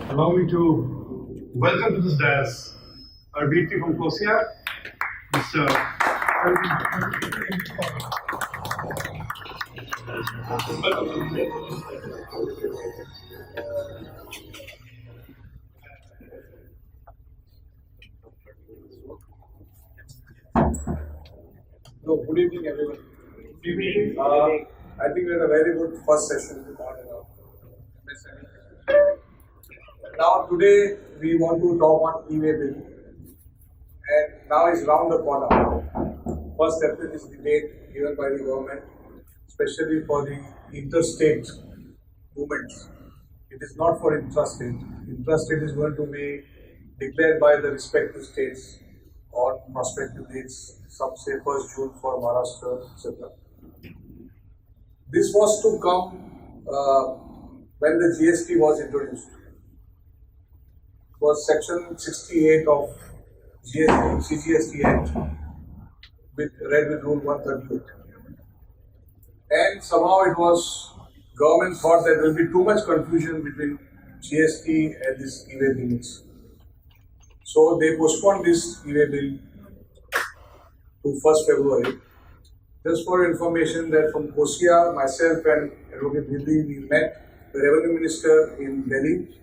Allow me to welcome to this dais our VP from TSSIA, Mr. So, good evening, everyone. Good evening. I think we had a very good first session on MSME. Now, today we want to talk on e-way bill, and now is round the corner. 1st April is the date given by the government, especially for the interstate movements. It is not for intrastate. Intrastate is going to be declared by the respective states on prospective dates. Some say 1st June for Maharashtra, etc. This was to come when the GST was introduced. It was Section 68 of CGST Act, read with Rule 138. And somehow it was, government thought that there will be too much confusion between GST and this e-way bills. So they postponed this e-way bill to 1st February. Just for information that from TSSIA, myself and Advocate EDII, we met the Revenue Minister in Delhi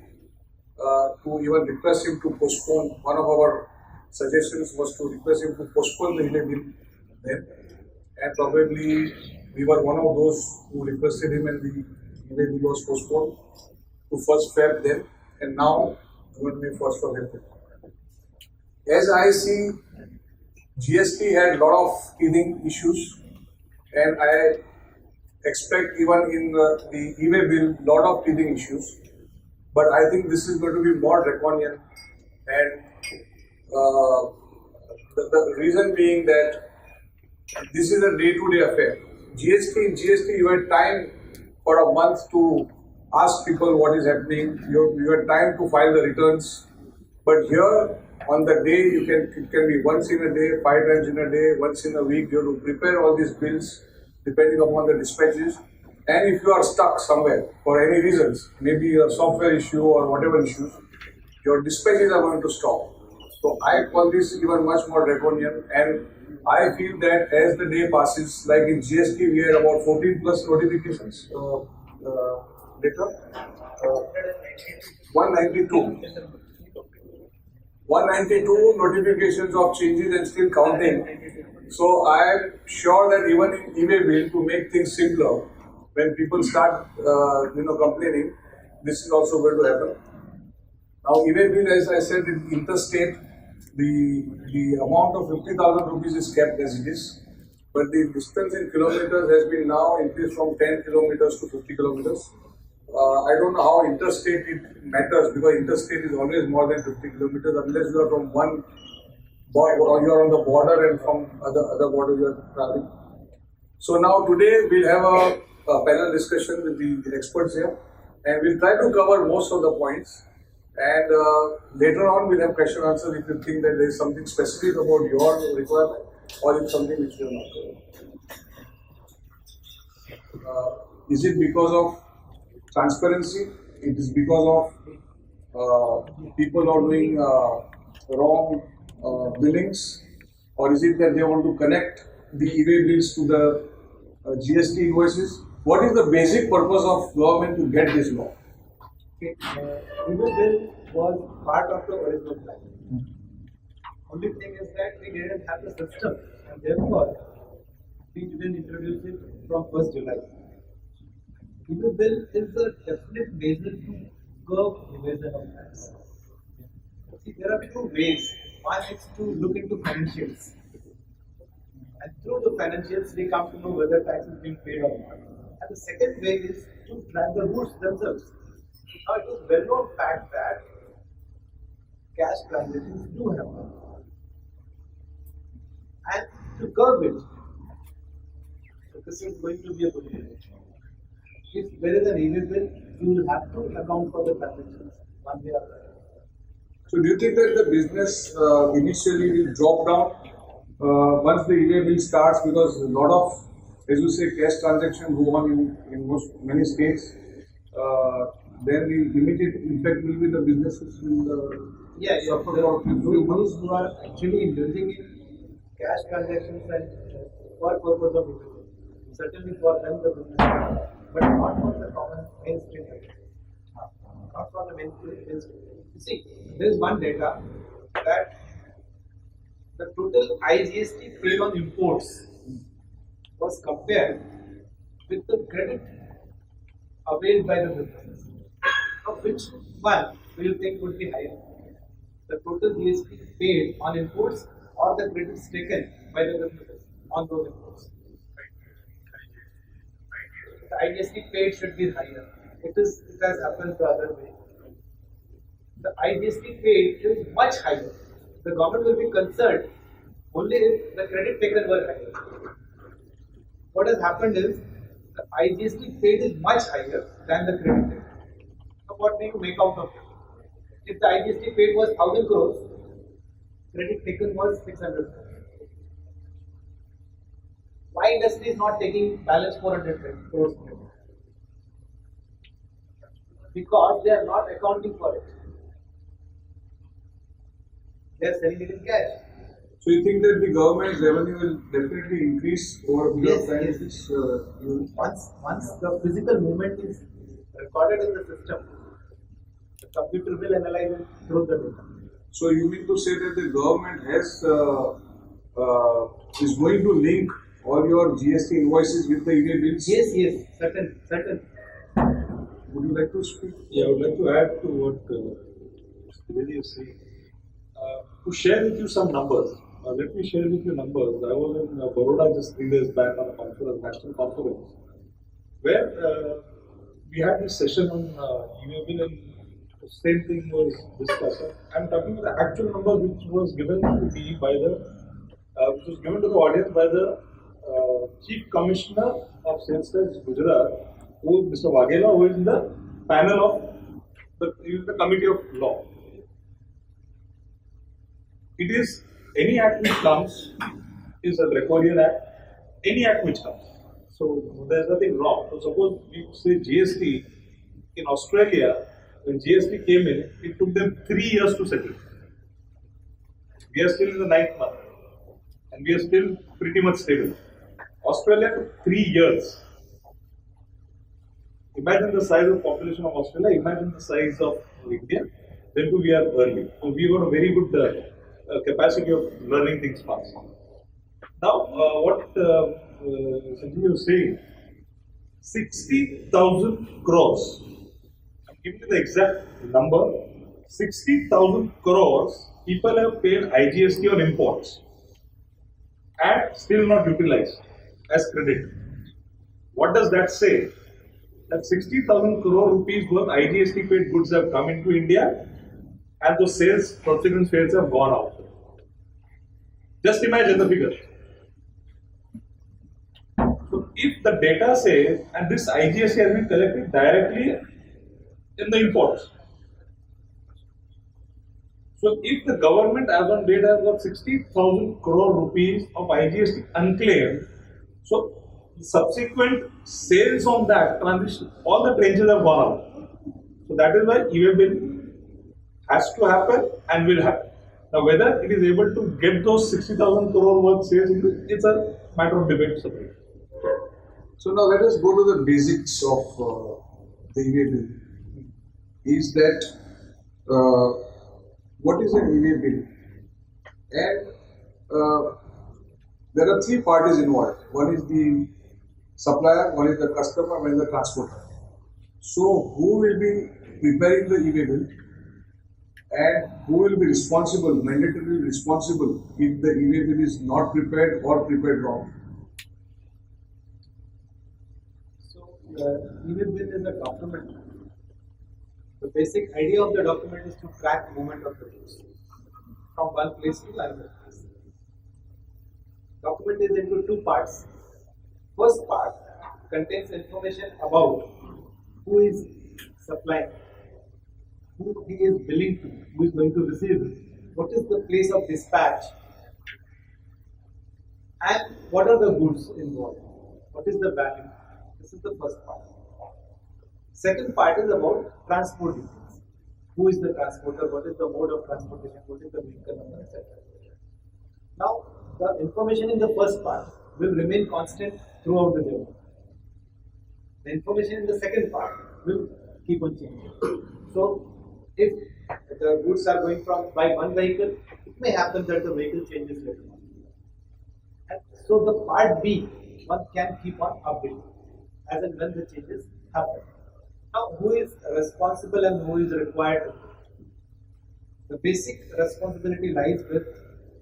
to even request him to postpone. One of our suggestions was to request him to postpone the e-way bill then, and probably we were one of those who requested him, and the e-way bill was postponed to 1st Feb then, and now it's going to be 1st of April. As I see, GST had a lot of teething issues, and I expect even in the e-way bill, lot of teething issues. But I think this is going to be more draconian, and the reason being that this is a day-to-day affair. In GST, you had time for a month to ask people what is happening. You had time to file the returns. But here, on the day, it can be once in a day, 5 times in a day, once in a week. You have to prepare all these bills depending upon the dispatches. And if you are stuck somewhere for any reasons, maybe a software issue or whatever issues, your dispatches are going to stop. So I call this even much more draconian, and I feel that as the day passes, like in GST, we had about 14 plus notifications. Data? 192 notifications of changes and still counting. So I am sure that even in e-way bill, to make things simpler, when people start complaining, this is also going to happen. Now e-way bill, as I said, in interstate, the amount of 50,000 rupees is kept as it is, but the distance in kilometers has been now increased from 10 kilometers to 50 kilometers. I don't know how interstate it matters, because interstate is always more than 50 kilometers unless you are from one border, or you are on the border, and from other border you are traveling. So now today we'll have a panel discussion with the experts here, and we'll try to cover most of the points. And later on we'll have question answer if you think that there is something specific about your requirement, or it's something which you are not covered. Is it because of transparency? It is because of people are doing wrong billings, or is it that they want to connect the e-way bills to the GST invoices? What is the basic purpose of government to get this law? E-way bill was part of the original plan. Only thing is that we didn't have the system, and therefore we didn't introduce it from 1st July. E-way bill is a definite measure to curb evasion of tax. See, there are two ways. One is to look into financials, and through the financials we come to know whether tax is being paid or not. And the second way is to track the routes themselves. Now, it is well-known fact that cash transactions do happen, and to curb it, so this is going to be a good thing. If there is an e-way bill, you will have to account for the transactions one way or the other. So do you think that the business initially will drop down once the e-way bill starts, because a lot of, as you say, cash transactions go on in many states, then the immediate impact will be the businesses will Yeah, suffer for a few those months. who are actually using in cash transactions and for purpose of business, certainly for them the business, but not for the common mainstream. Not for the mainstream. You see, there is one data that the total IGST paid on imports was compared with the credit availed by the businesses. Now, which one do you think would be higher? The total GST paid on imports or the credits taken by the businesses on those imports? The IGST paid should be higher. It has happened the other way. The IGST paid is much higher. The government will be concerned only if the credit taken were higher. What has happened is the IGST paid is much higher than the credit taken. So what do you make out of it? If the IGST paid was 1000 crores, credit taken was 600 crores. Why industry is not taking balance 400 crores? Because they are not accounting for it. They are selling it in cash. So you think that the government's revenue will definitely increase over a period of time? Yes. Once the physical movement is recorded in the system, the computer will analyze and throw the data. So you mean to say that the government is going to link all your GST invoices with the e-way bills? Yes, certain. Would you like to speak? Yeah, I would like to add to what Mr. Reddy is saying. To share with you some numbers. Let me share with you numbers. I was in Baroda just 3 days back on a conference, national conference, where we had this session on e-way bill and the same thing was discussed. I'm talking about the actual numbers which was given to me by which was given to the audience by the Chief Commissioner of Sales Tax Gujarat, who Mr. Waghela, who is in the panel of the Committee of Law. It is any act which comes is a draconian act. Any act which comes. So there's nothing wrong. So suppose we say GST in Australia, when GST came in, it took them 3 years to settle. We are still in the 9th month, and we are still pretty much stable. Australia took 3 years. Imagine the size of population of Australia. Imagine the size of India. Then too we are early. So we got a very good capacity of learning things fast. Now, what Sanjeev was saying, 60,000 crores. I'm giving you the exact number. 60,000 crores people have paid IGST on imports and still not utilized as credit. What does that say? That 60,000 crore rupees worth IGST paid goods have come into India and those sales, subsequent sales have gone out. Just imagine the figure. So if the data says, and this IGST has been collected directly in the imports. So if the government as on date has got 60,000 crore rupees of IGST unclaimed, so subsequent sales on that transition, all the trenches have gone out. So that is why e-way bill has to happen and will happen. Now whether it is able to get those 60,000 crore worth sales, it's a matter of debate separately. So now let us go to the basics of the e-way bill. Is that what is an e-way bill? And there are 3 parties involved. One is the supplier, one is the customer, one is the transporter. So who will be preparing the e-way bill and who will be responsible, mandatorily responsible if the e-way bill is not prepared or prepared wrong? So, e-way bill is a document. The basic idea of the document is to track movement of the goods from one place to another place. Document is into 2 parts. First part contains information about who is supplying, who he is billing to, who is going to receive it, what is the place of dispatch, and what are the goods involved, what is the value. This is the first part. Second part is about transport details. Who is the transporter? What is the mode of transportation? What is the vehicle number, etc. Now, the information in the first part will remain constant throughout the journey. The information in the second part will keep on changing. So, if the goods are going from by one vehicle, it may happen that the vehicle changes later on. And so, the part B, one can keep on updating as and when the changes happen. Now, who is responsible and who is required? The basic responsibility lies with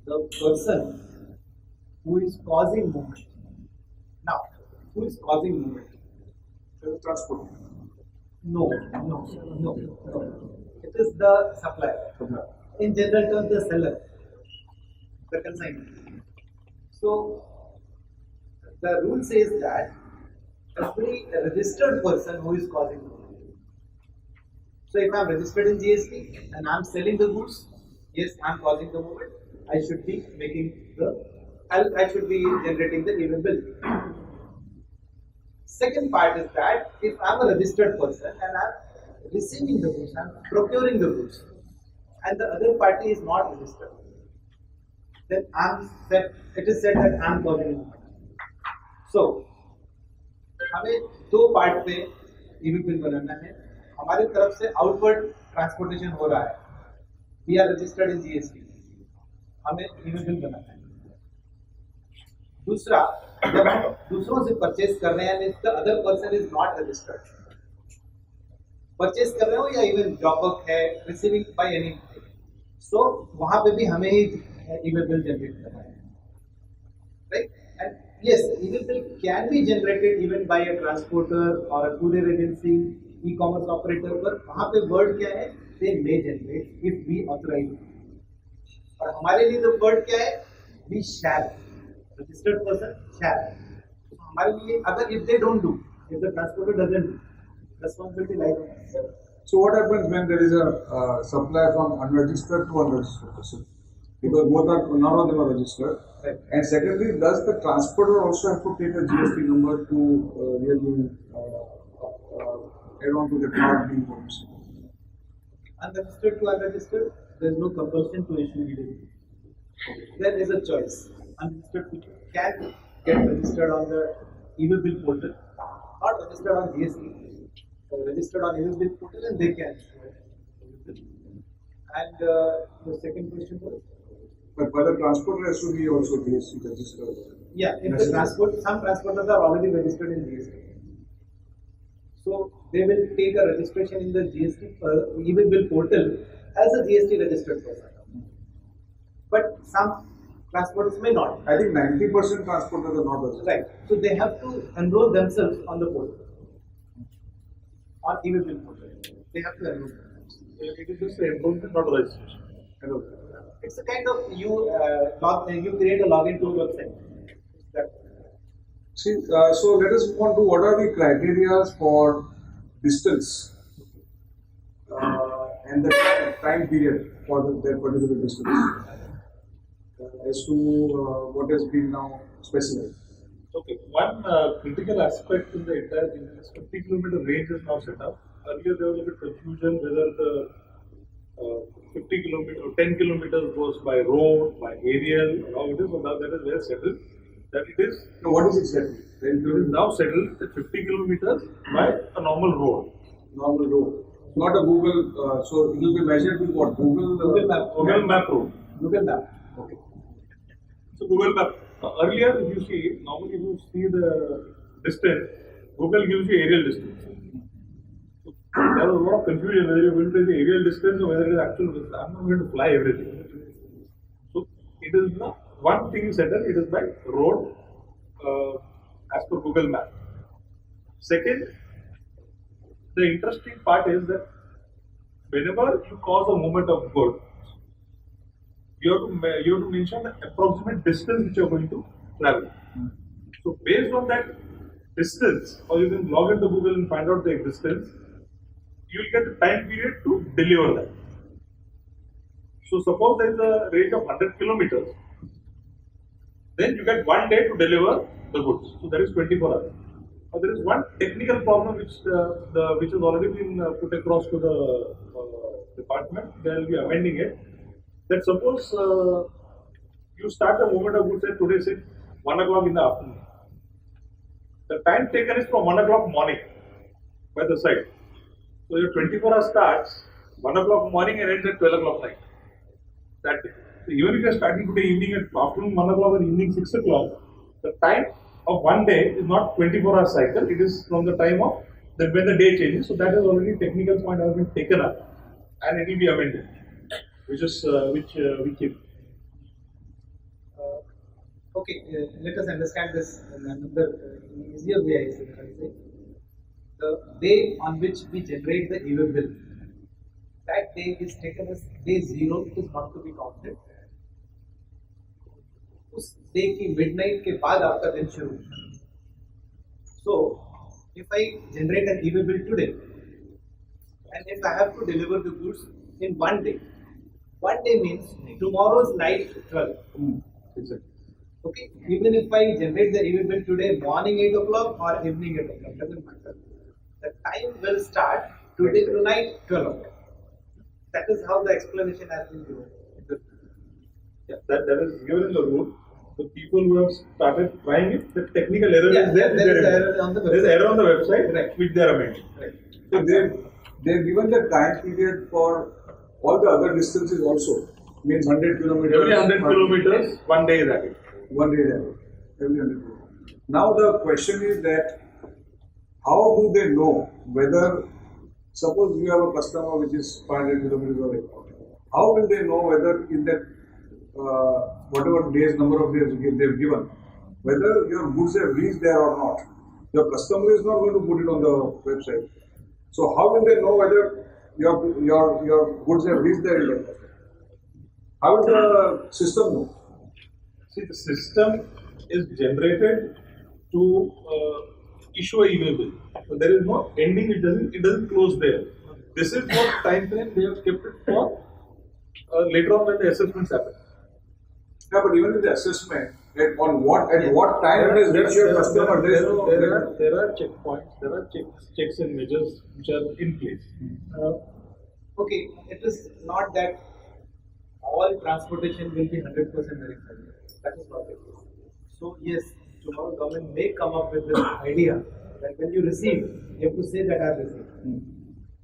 the person who is causing movement. Now, who is causing movement? The transport. No. It is the supplier. In general terms, the seller, the consignment. So, the rule says that every registered person who is causing movement. So, if I am registered in GST and I am selling the goods, yes, I am causing the movement. I should be I should be generating the even bill. Second part is that if I am a registered person and I am receiving the goods, I am procuring the goods, and the other party is not registered, then it is said that I am causing movement. So, हमें दो part पे EV bill बनाना है. हमारे तरफ से outward transportation हो रहा है. We are registered in GST. हमें ईवी बिल बनाना है. दूसरा, जब हम दूसरों से परचेज कर रहे हैं, the other person is not registered. Purchase कर रहे हो या इवन जॉब वर्क है, रिसीविंग बाय एनी, सो वहां पे भी हमें ही ईवी बिल जनरेट करना है, right? And yes, even bill can be generated even by a transporter or a courier agency, e-commerce operator. पर वहाँ पे word क्या है? They may generate if we authorize. और हमारे लिए तो word क्या है? We shall. Registered person shall. हमारे लिए अगर if they don't do, if the transporter doesn't do, responsibility lies on us. So what happens when there is a supply from unregistered to unregistered person? Because none of them are registered. Right. And secondly, does the transporter also have to take a GST number to really add on to the card being used? Unregistered to unregistered, there is no compulsion to issue EDII. There is a choice. Unregistered people can get registered on the EV bill portal, not registered on GST, registered on EV bill portal, and they can issue it. And the second question was? But the transporter has to be also GST registered. Yeah, if the some transporters are already registered in GST. So they will take a registration in the GST EV bill portal as a GST registered person. But some transporters may not. I think 90% transporters are not registered. Right. So they have to enroll themselves on the portal. On EV bill portal. They have to enroll themselves. It is just an enrollment, not registration. It's a kind of you create a login to a website. See, so let us move on to what are the criteria for distance and the time period for that particular distance as to what has been now specified. Okay, one critical aspect in the entire thing is 50 kilometer range is now set up. Earlier there was a bit confusion whether the 50 kilometers or 10 kilometers goes by road, by aerial, how it is. So now that is well settled. That it is. So what is it settled? It is now settled that 50 kilometers by a normal road. Normal road. Not a Google. So it will be measured with what? Google Map. Google Map road. Google Map. Okay. So Google Map. Earlier, if you see, normally if you see the distance, Google gives you aerial distance. There was a lot of confusion whether you're going to take the aerial distance or whether it is actual distance. I'm not going to fly everything. So it is not one thing is settled, it is by road as per Google Map. Second, the interesting part is that whenever you cause a movement of goods, you have to mention the approximate distance which you are going to travel. So based on that distance, or you can log into Google and find out the distance, you will get the time period to deliver that. So suppose there is a range of 100 kilometers, then you get 1 day to deliver the goods. So that is 24 hours. There is one technical problem which has already been put across to the department. They will be amending it. That suppose you start the movement of goods at today, say 1 o'clock in the afternoon. The time taken is from 1 o'clock morning by the site. So your 24 hours starts 1 o'clock morning and ends at 12 o'clock night. That day. So even if you are starting today evening at afternoon 1 o'clock or evening 6 o'clock, the time of one day is not 24 hour cycle, it is from the time of when the day changes. So that is already technical point has been taken up and it will be amended, which is we keep. Okay, let us understand this in another easier way. I say the day on which we generate the EDII bill, that day is taken as day 0. It is not to be counted. उस day की midnight के बाद आपका दिन शुरू. So, if I generate an EDII bill today, and if I have to deliver the goods in one day means tomorrow's night 12. Exactly. Okay, even if I generate the EDII bill today morning 8 o'clock or evening 8 o'clock, doesn't matter. The time will start today tonight 12 o'clock. That is how the explanation has been given. Yeah, that is given in the rule. The people who have started trying it, the technical error is there. There is error on the website. There is error on the website, Right. which they are amending. Right. So they've given the time period for all the other distances also. Means 100 kilometers. Every 100 kilometers, 1 day is added. 1 day is added. Every 100 kilometers. Now the question is that how do they know whether, suppose you have a customer which is 500 kilometers away, how will they know whether in that whatever days, number of days they've given, whether your goods have reached there or not? Your customer is not going to put it on the website. So how will they know whether your goods have reached there? How will the system know? See, the system is generated to issue a EDII bill. So there is no ending. It doesn't close there. This is what time frame they have kept it for later on when the assessments happen. Yeah, but even in the assessment, at what time it is reached your customer, There are checkpoints, there are checks and measures which are in place. Okay, it is not that all transportation will be 100% verified. That is not it. So yes, tomorrow government may come up with this idea that when you receive, you have to say that I have received.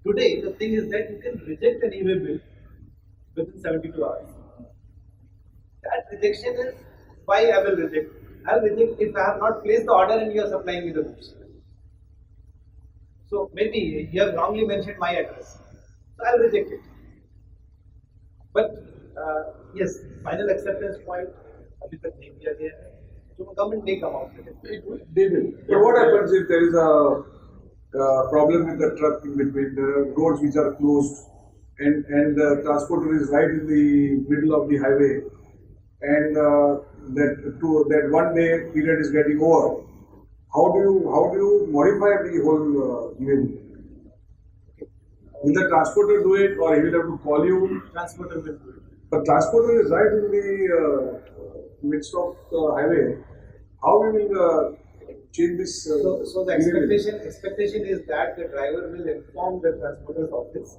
Today, the thing is that you can reject an EDII bill within 72 hours. That rejection is why I will reject. I will reject if I have not placed the order and you are supplying me the goods. So maybe you have wrongly mentioned my address. So I will reject it. But yes, final acceptance point, अभी तक नहीं दिया गया है. So government may come out with it. they will. But what happens if there is a problem with the truck in between? There are roads which are closed, and the transporter is right in the middle of the highway, and that 1 day period is getting over. How do you modify the whole event? Will the transporter do it, or he will have to call you? Transporter will do it. The transporter is right in the midst of the highway. How we will change this? So the expectation is that the driver will inform the transporter's office.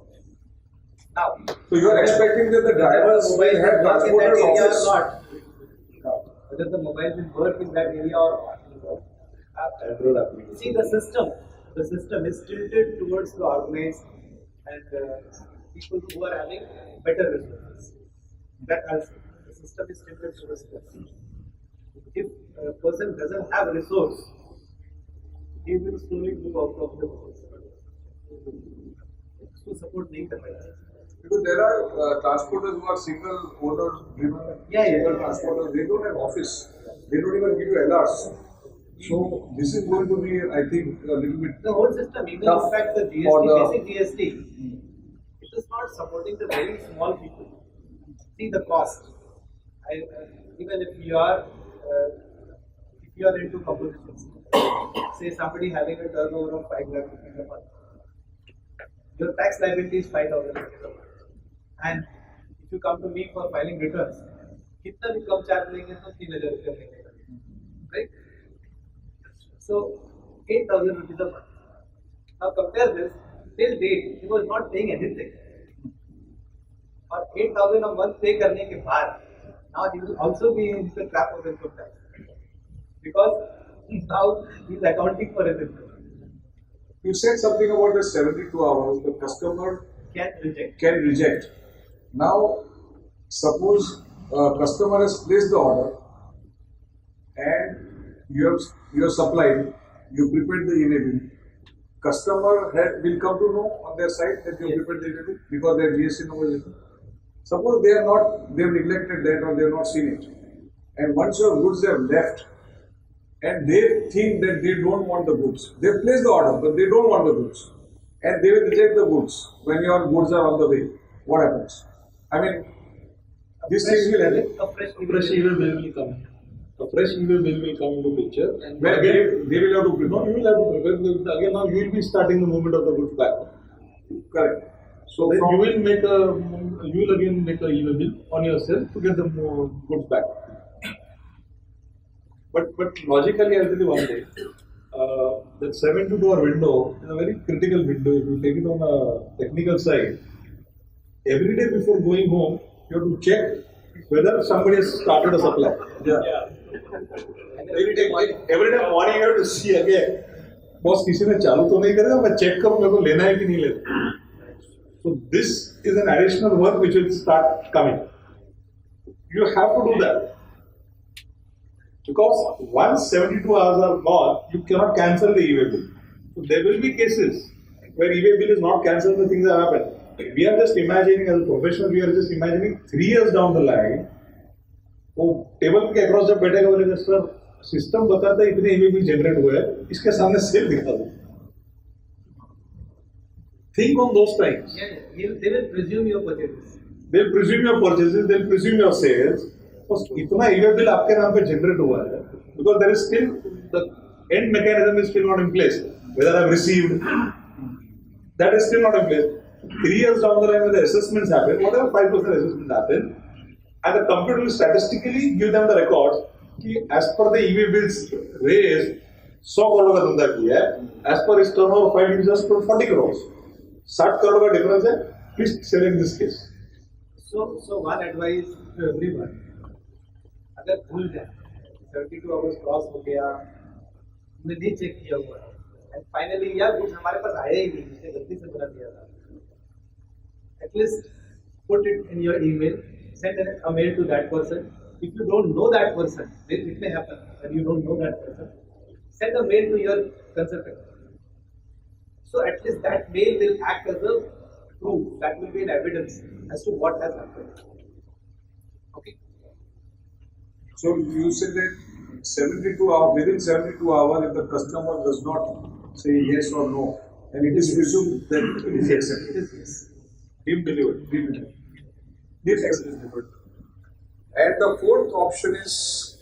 Now, So you are expecting that the drivers will have transporter's or office? not? Whether the mobile will work in that area or not. See, the system is tilted towards the organized and people who are having better resources. That also, the system is tilted towards this. If a person doesn't have resource, he will slowly move out of the system. So support नहीं कर रहा है. Because there are transporters who are single owner driven. Yeah. Single transporters, they don't have office. They don't even give you LRs. So this is going to be, I think, a little bit The whole system, even tough in fact the for GST, basic GST, it is not supporting the very small people. See the cost. Even if you are into compositions, say somebody having a turnover of 5 lakh rupees a month, your tax liability is 5,000 rupees a month. And if you come to me for filing returns, कितना भी कम charge लेंगे तो 3,000 रुपये लेंगे, right? So 8,000 rupees a month. Now compare this, till date he was not paying anything. और 8,000 a month pay करने के बाद, now he will also be in the trap of income tax because now he is accounting for his income. You said something about the 72 hours the customer Can reject. Now, suppose a customer has placed the order and you have supplied, you prepared the email bill. Customer will come to know on their side that you have prepared the email bill because their GST number is written. Suppose they have neglected that or they have not seen it. And once your goods have left and they think that they don't want the goods, they place the order but they don't want the goods. And they will reject the goods when your goods are on the way. What happens? I mean, these things will happen. A fresh Fresh email bill will come. A fresh email bill will come into picture, and Where they will have to prepare. no, you will have to prepare. Because again, now you will be starting the movement of the goods back. Correct. So then you will again make a email bill on yourself to get the goods back. But logically, I'll tell you one thing. That 72-hour window is a very critical window. If you take it on a technical side, every day before going home, you have to check whether somebody has started a supply. Yeah. Every day morning you have to see again. Boss किसी ने चालू तो नहीं करेगा मैं check करूं मेरे को लेना है कि नहीं लेना. So this is an additional work which will start coming. You have to do that. Because once 72 hours are gone, you cannot cancel the e-way bill. So there will be cases where e-way bill is not cancelled, the things have happened. We are just imagining, as a professional, we are just imagining 3 years down the line, वो table के across जब बैठेगा बोलेगा sir system बताता है इतने e-way bill generate हुए हैं, इसके सामने सेल दिखा दो. Think on those times. They will presume your purchases. They'll presume your purchases, they'll presume your sales. इतना ई-वे बिल आपके नाम पे जनरेट हुआ है because there is still the end mechanism is still not in place. Whether I've received, that is still not in place. 3 years down the line when the assessments happen, whatever 5% assessment happen, and the computer will statistically give them the records कि as per the e-way bills raised 100 crore का धंधा किया है, as per his turnover filed he just 40 crores. 60 crore का difference है, please select this case. So one advice to everyone, अगर भूल जाए 32 hours क्रॉस हो गया, हमने नहीं चेक किया हुआ and finally यार कुछ हमारे पास आया ही नहीं, उसने गलती से बना दिया था. At least put it in your email, send a mail to that person. If you don't know that person, it may happen that you don't know that person, send a mail to your consultant. So at least that mail will act as a proof, that will be an evidence as to what has happened. Okay. So you said that 72 hours, within 72 hours, if the customer does not say yes or no, and it is presumed that it is accepted. It is yes. Deemed delivered. This accepted. And the fourth option is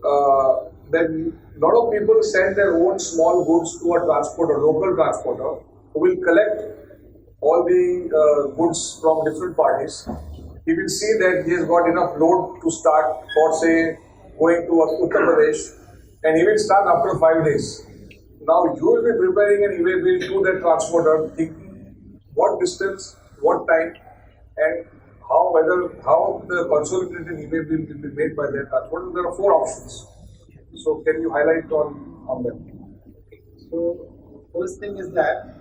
that a lot of people send their own small goods to a transporter, local transporter, who will collect all the goods from different parties. He will see that he has got enough load to start for, say, going to Uttar Pradesh, and he will start after 5 days. Now you will be preparing an e-way bill to that transporter, thinking what distance, what time, and how the consolidated e-way bill will be made by that transporter. There are 4 options. So can you highlight on them? So first thing is that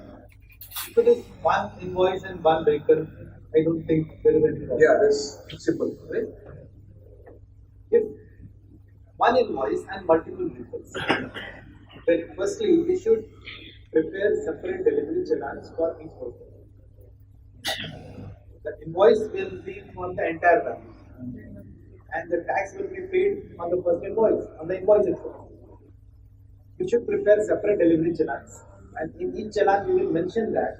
if it is one invoice and one vehicle, I don't think there is any problem. Yeah, that's simple. Right? If one invoice and multiple vehicles, then firstly we should prepare separate delivery channels for each vehicle. The invoice will be on the entire value, and the tax will be paid on the first invoice, on the invoice itself. We should prepare separate delivery channels, and in each channel we will mention that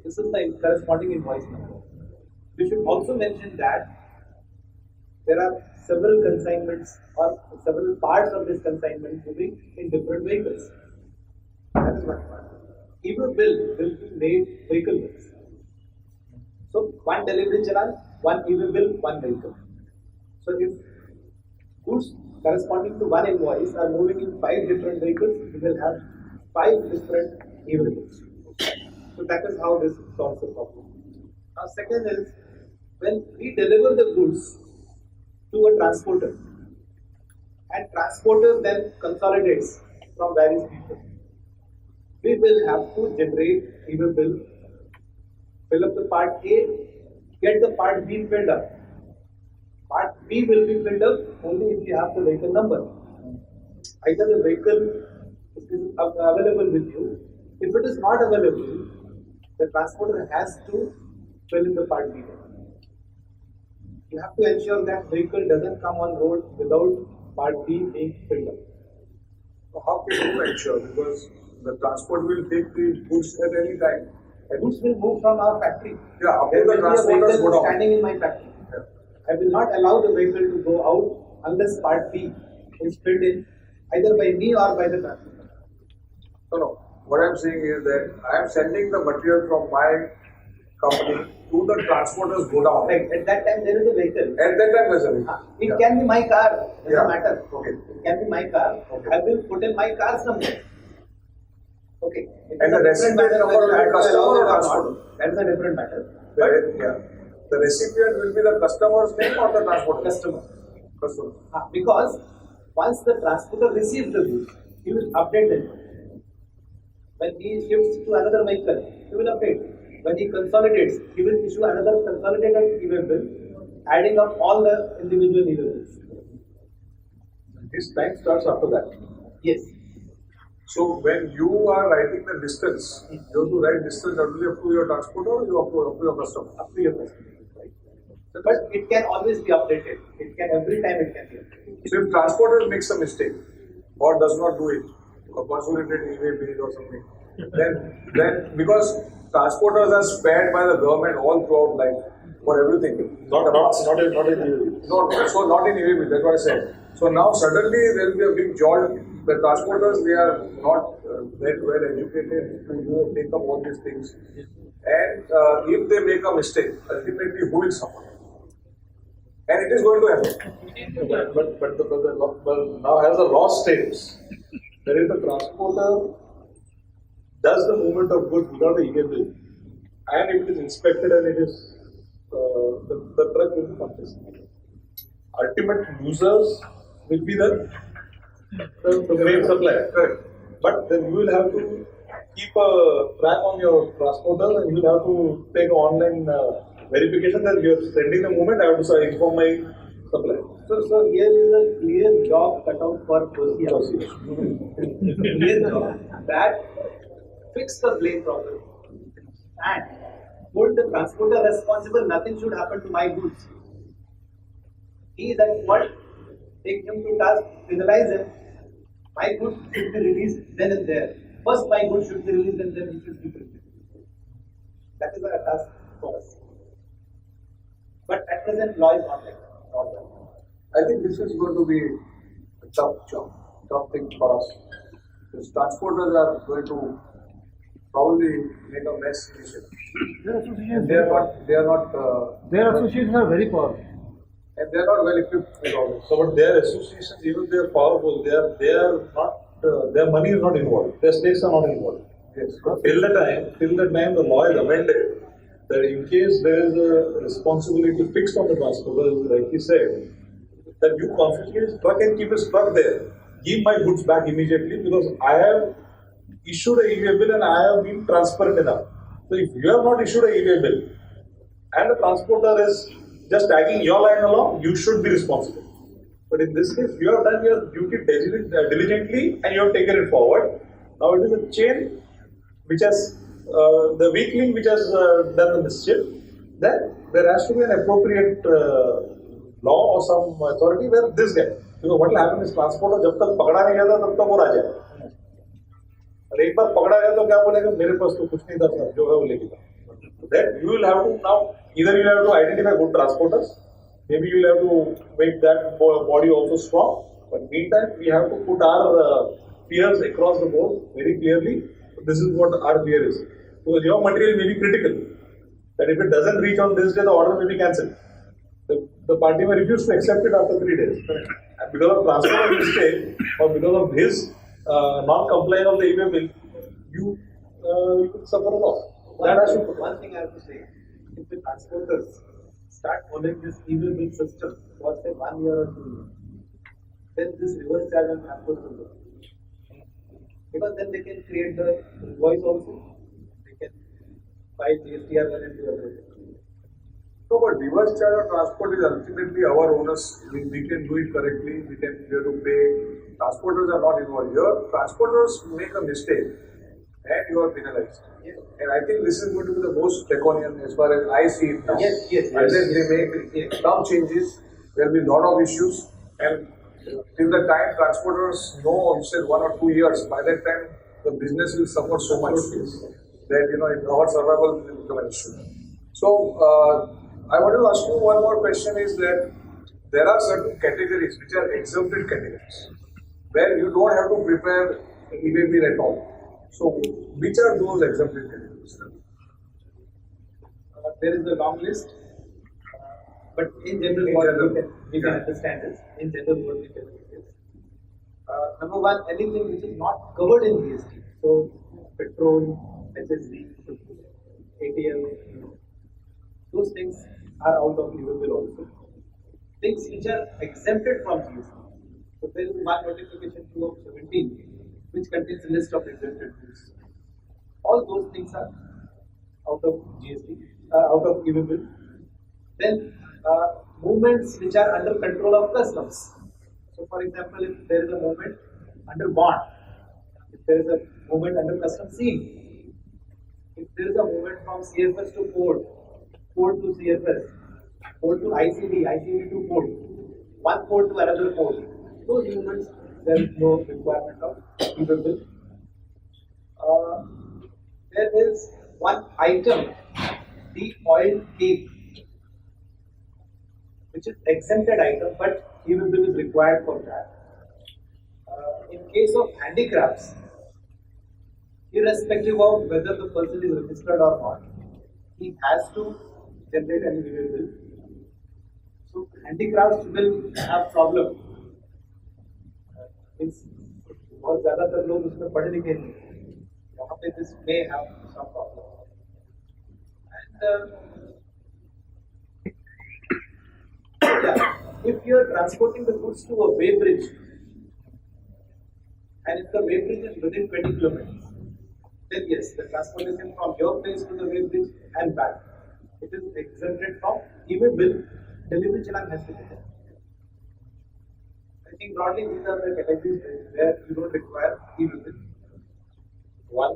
this is the corresponding invoice number. We should also mention that there are several consignments or several parts of this consignment moving in different vehicles. That is one part. E-way bill will be made vehicle wise. So one delivery channel, one e-way bill, one vehicle. So if goods corresponding to one invoice are moving in 5 different vehicles, we will have 5 different e-bills. So that is how this solves the problem. Now second is, when we deliver the goods to a transporter, and transporter then consolidates from various people, we will have to generate e-bill, fill up the part A, get the part B filled up. Part B will be filled up only if you have the vehicle number. Either the vehicle is available with you. If it is not available, the transporter has to fill in the part B. You have to ensure that vehicle doesn't come on road without part B being filled up. So how can you ensure? Because the transport will take the goods at any time. The goods will move from our factory. Yeah, There the will be a transporters vehicle go down. standing in my factory. I will not allow the vehicle to go out unless part B is filled in either by me or by the transporter. No. What I'm saying is that I am sending the material from my company to the transporters go down. Right. At that time there is a vehicle. At that time, there's a It can be my car, doesn't Yeah. matter. Okay. It can be my car. Okay. I will put in my car's number. Okay. It And is the a different recipient matter number whether will I be have to customer allow or it or transporter? not. That is a different matter. The recipient will be the customer's name or the transporter? Customer. Customer. Because once the transporter receives the goods, he will update them. When he shifts to another vehicle, he will update. When he consolidates, he will issue another consolidated e-bill bill, adding up all the individual e-bill bills. His time starts after that. Yes. So when you are writing the distance, you have to write distance only up to your transporter or you up to your customer? Up to your customer. But it can always be updated. It can every time it can be updated. So if transporter makes a mistake or does not do it, or consolidated e-way bill or something, then because transporters are spared by the government all throughout life for everything. Not in So not in e-way bill, that's what I said. So now suddenly there will be a big jolt. The transporters, they are not that well educated to take up all these things. And if they make a mistake, ultimately who will suffer? And it is going to happen. But now as the law states, that if the transporter does the movement of goods without a e-way bill, and if it is inspected and it is the truck will be confiscated. Ultimate losers will be the main supplier. Correct. But then you will have to keep a track on your transporter and you will have to take an online verification that you are sending the movement. I have to inform my supplier. So here is a clear job cut out for TSSIA. Clear job that fix the blame problem and hold the transporter responsible. Nothing should happen to my goods. He is at fault. Take him to task, penalize him. My goods should be released then and there. First, my goods should be released and then he should be released. That is our task for us. But at present, law is not like that. Not like that. I think this is going to be a tough job, tough thing for us. Because transporters are going to probably make a mess initially. Their associations, They are not associations are very powerful. and they are not well equipped with all this. So, but their associations, even they are powerful, they are not, their money is not involved, their stakes are not involved. Yes. Till the time the law is amended, that in case there is a responsibility fixed on the transporter, like he said, that you confiscate his truck and keep his truck there. Give my goods back immediately because I have issued a e-way bill and I have been transparent enough. So if you have not issued a e-way bill and the transporter is just tagging your line along, you should be responsible. But in this case, you have done your duty diligently and you have taken it forward. Now it is a chain which has, the weak link which has done the mischief. Then there has to be an appropriate law or some authority where this guy, because what will happen is transporter जब तक पकड़ा नहीं जाता तब तक वो राजा है. और एक बार पकड़ा गया तो क्या बोलेगा मेरे पास तो कुछ नहीं था सर जो है वो लेके जाओ. Then you will have to now either you have to identify good transporters, maybe you will have to make that body also strong. But meantime we have to put our fears across the board very clearly. This is what our fear is. Because your material may be critical. That if it doesn't reach on this day, the order may be cancelled. The party may refuse to accept it after 3 days. And because of transporter mistake or because of his non-compliance of the e-way bill, you could suffer a loss. That has to One thing I have to say, if the transporters start following this e-bill system for say 1 year or 2 years, then this reverse charge on transport will go. Because then they can create the invoice also, they can buy GSTR one and do everything. No, but reverse charge on transport is ultimately our onus. We can do it correctly. We have to pay. Transporters are not involved here. Transporters make a mistake, and you are penalized. Yes. And I think this is going to be the most draconian as far as I see it now. Yes. Unless they make some changes, there will be a lot of issues. And till the time transporters know, you said 1 or 2 years, by that time the business will suffer so much that our survival will become an issue. So I want to ask you one more question: is that there are certain categories which are exempted categories where you don't have to prepare EDII at all. So which are those exempted categories? There is a long list, but in general, we can understand this. In general, what we can do is number one, anything which is not covered in GST. So petrol, HSD, ATL, those things are out of EDII also. Things which are exempted from GST. So there is one notification 2 of 17 which contains a list of exempted goods. All those things are out of GST, out of EDII. Then movements which are under control of customs. So for example, if there is a movement under bond, if there is a movement under customs seal, if there is a movement from CFS to port, port to CFS, port to ICD, ICD to port, one port to another port, those movements there is no requirement of EDII. There is one item, the oil cake, which is exempted item, but EDII is required for that. In case of handicrafts, irrespective of whether the person is registered or not, he has to generate an EDII. So handicrafts will have problem. बहुत ज़्यादातर लोग उसमें पढ़ लिखे नहीं, वहाँ पे this may have some problem. And if you are transporting the goods to a weighbridge, and if the weighbridge is within 20 kilometers, then yes, the transportation from your place to the weighbridge and back, it is exempted from EDII. Delivery challan has to be there. I think broadly these are the categories where you don't require EDII. One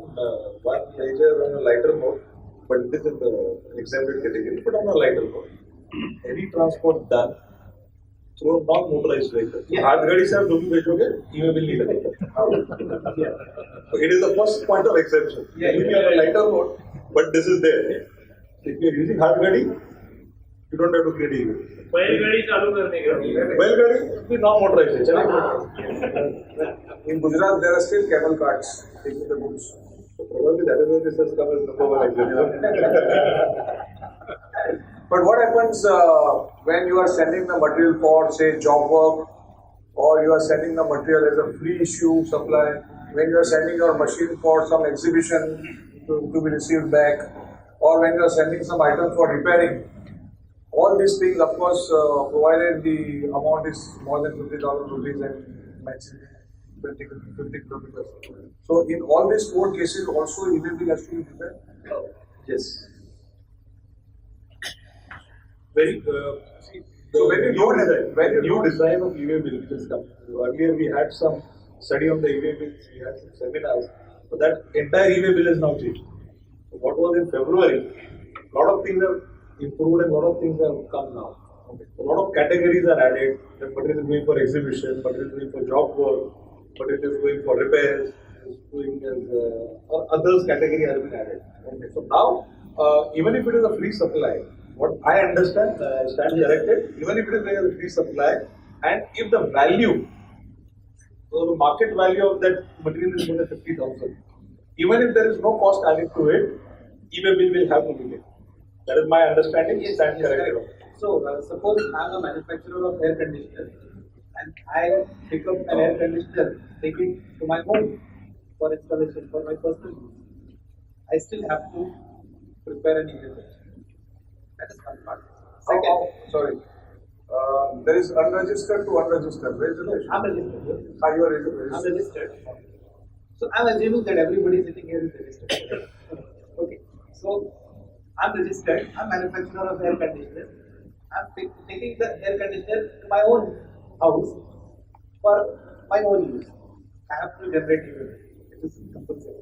major on a lighter note, but it is in the exempted category, but on a lighter note. Any transport done through non-motorized vehicle. हाथगाड़ी से आप जो भी भेजोगे, EDII will need it. So it is the first point of exception. Maybe on a lighter note, but this is there. If you are using हाथगाड़ी, you don't have to create EDII. बैलगाड़ी चालू करने के लिए बैलगाड़ी भी non-motorized है. In Gujarat, there are still camel carts taking the goods. So probably that is why this has come as number one exemption. But what happens when you are sending the material for, say, job work, or you are sending the material as a free issue supply, when you are sending your machine for some exhibition to be received back, or when you are sending some items for repairing? All these things, of course, provided the amount is more than 50,000 rupees and matching 50 kilometers. So, in all these 4 cases, also EDII has to be prepared? Yes. Very. So when you new design of EDII bill which has come. Earlier we had some study on the EDII bills, we had some seminars, but that entire EDII bill is now changed. So what was in February, a lot of things have improved and a lot of things have come now. Okay. A lot of categories are added. The material is going for exhibition, material is going for job work, material is going for repairs, is going as or others category has been added. Okay. So now, even if it is a free supply, what I understand, stand corrected, even if it is a free supply, and if the value, so the market value of that material is more than 50,000, even if there is no cost added to it, EDII bill will have to be made. That is my understanding. Yes, stand corrected. So, suppose I am a manufacturer of air conditioner and I pick up an air conditioner, take it to my home. for installation for my personal use, I still have to prepare an email. That is one part. Second, Sorry. There is unregistered to unregistered. Where is the relation? I'm registered. You are registered. I'm registered. So I'm assuming that everybody sitting here is registered. Okay. So I'm registered. I'm manufacturer of air conditioner. I'm taking the air conditioner to my own house for my own use. I have to generate email. It is compulsory.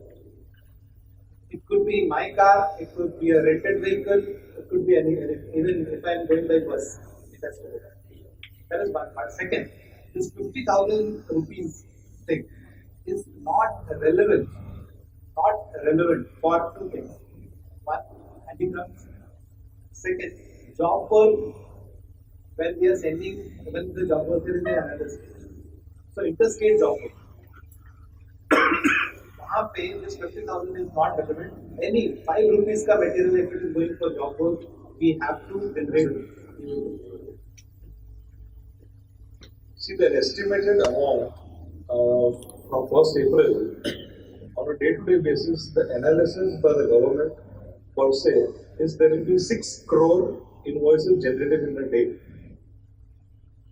It could be my car. It could be a rented vehicle. It could be any. Even if I'm going by bus, it has to be done. That is one part. Second, this 50,000 rupees thing is not relevant for two things. One, handicrafts. Second, job work. When we are sending, when the job work is in another state. So interstate job work. वहाँ पे this 50,000 is not relevant. Any 5 rupees का material if it is going for job work, we have to generate. See, the estimated amount from 1st April on a day-to-day basis, the analysis by the government per se is there will be 6 crore invoices generated in a day.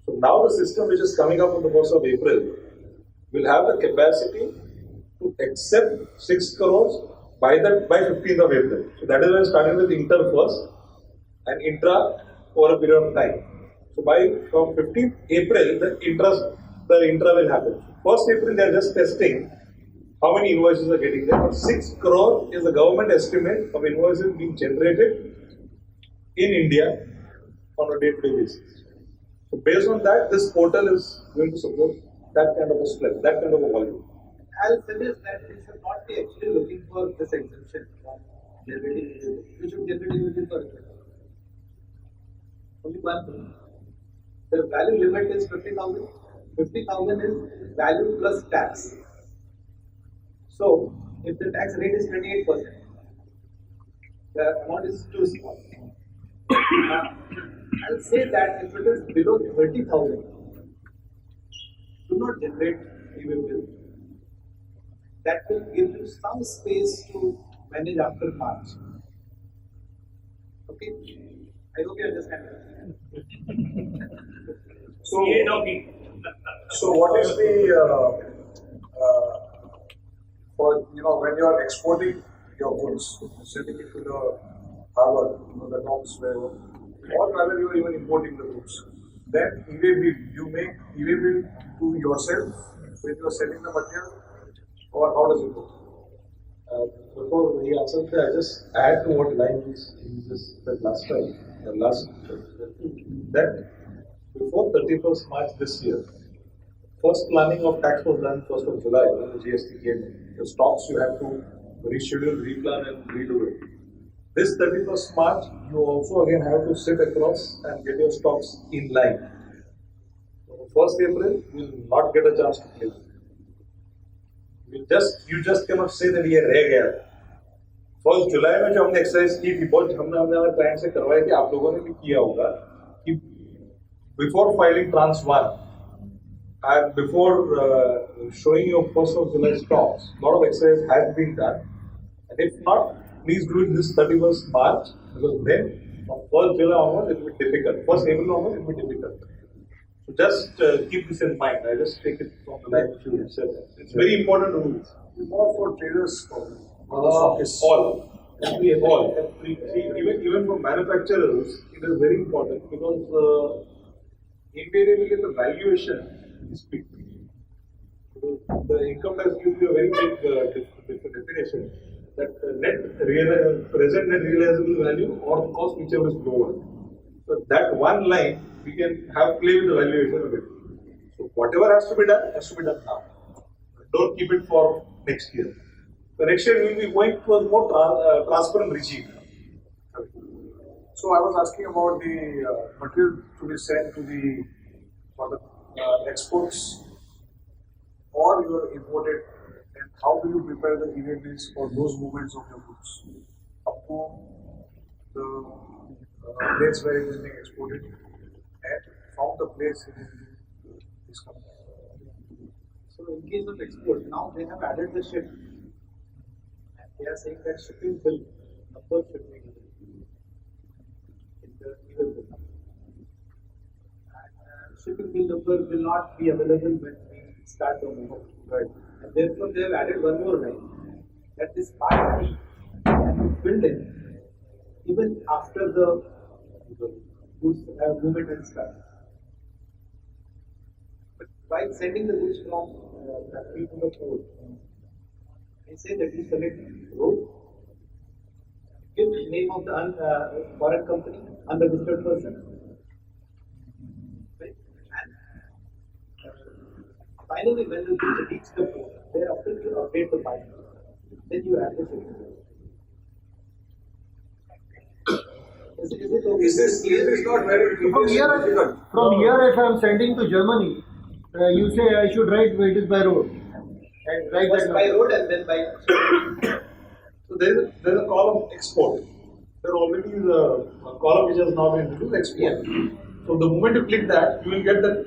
So now the system which is coming up on the 1st of April will have the capacity to accept 6 crores by 15th of April. So that is why starting with inter first and intra over a period of time. So from 15th April, the intra will happen. 1st April, they are just testing how many invoices are getting there. But 6 crore is the government estimate of invoices being generated in India on a day-to-day basis. So based on that, this portal is going to support that kind of a strength, that kind of a volume. I'll suggest that we should not be actually looking for this exemption from generating images. We should generate images for it. Only one thing. The value limit is 50,000. 50,000 is value plus tax. So, if the tax rate is 28%, the amount is too small. I'll say that if it is below 30,000, do not generate e-bill. That will give you some space to manage after March. Okay? I hope you understand that. So what is the for when you are exporting your goods, sending it to the harbor, the docks wherever, or rather you are even importing the goods, then EDII, you make EDII to yourself when you are selling the material, or how does it go? Before we answer that, I just add to what line he just said last time, that before 31st March this year, first planning of tax was done 1st of July when the GST came in. The stocks you have to reschedule, replan and redo it. This 31st March, you also again have to sit across and get your stocks in line. So 1st April, you will not get a chance to play. You just cannot say that ये रह गया. 1st July में जो हमने exercise की थी, बहुत हमने हमारे क्लाइंट से करवाया कि आप लोगों ने भी किया होगा कि before filing trans 1 and before showing your 1st of July stocks, a lot of exercise has been done. And if not, please do it this 31st March because then from 1st July onwards it will be difficult. 1st April onwards it will be difficult. So just keep this in mind. I just take it from the line which you said. It's very important rules. It's more for traders or all. Even for manufacturers, it is very important because invariably the valuation is big. The income tax gives you a very big definition that present net realizable value or the cost whichever is lower. So that one line we can have play with the valuation of it. So whatever has to be done now. Don't keep it for next year. So next year we will be going towards more transparent regime. So I was asking about the material to be sent to for the exports or your imported, and how do you prepare the EDIIs for those movements of your goods up to the place where it is being exported and from the place it is coming. So So in case of export, now they have added the ship. And they are saying that shipping bill number should be given in the EDII bill. And shipping bill number will not be available when we start the move. Right. And therefore they have added one more line that this part B can be filled in even after the goods movement has started. But while sending the goods from factory to the port, they say that you select road, give the name of the foreign company, unregistered person, right? And finally, when the goods reach the port, thereafter you update the file. Then you add the shipping. Is it okay? Is this not very From here, if I am sending to Germany, you say I should write it is by road. And write First that by number. road and then by So there is a column export. There already is a column which has now been introduced export. So the moment you click that, you will get the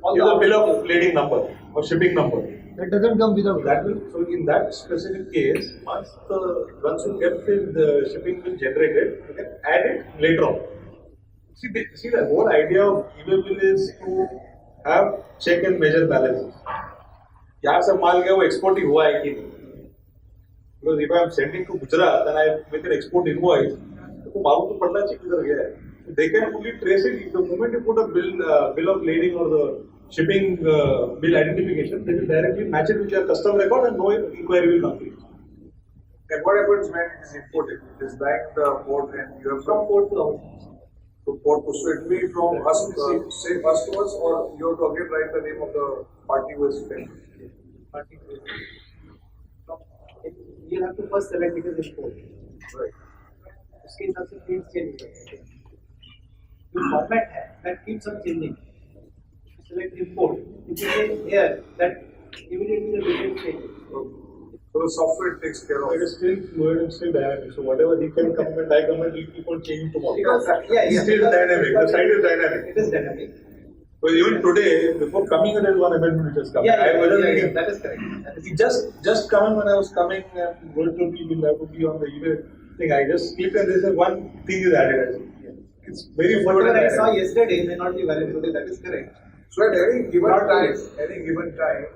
bill of lading number or shipping number. That doesn't come without That will, so in that specific case, once you get the shipping bill generated, you can add it later on. See the whole idea of EDII bill is to have check and measure balances. यहाँ से माल गया वो export ही हुआ है कि नहीं? Because if I am sending to Gujarat and I make an export invoice, तो मालूम तो पड़ना चाहिए किधर गया है. They can only trace it the moment you put a bill of lading or the shipping bill identification, they will directly match it with your custom record and no inquiry will come to you. And what happens when it is imported? It is back the port and you have from port to our to port to. So it will be from us, say us to us, or you have to again write the name of the party who is paying. party. You'll have to first select it as import. Right. उसके हिसाब से fields change हो जाते हैं. जो format है that keeps on changing. Select import. You can say here that immediately the details change. So the software takes care of It is still fluid and still dynamic. So whatever he can comment, I comment, he keep on changing tomorrow. Because It's still dynamic. The site is dynamic. It is dynamic. But even today, before coming, there is one amendment which has come. I wasn't reading. That is correct. That is It just coming when I was coming and going to be will have to be on the email thing. I just clicked and there is one thing is added. It's very fluid. whatever and I saw dynamic. yesterday may not be valid today. That is correct. So at any given time,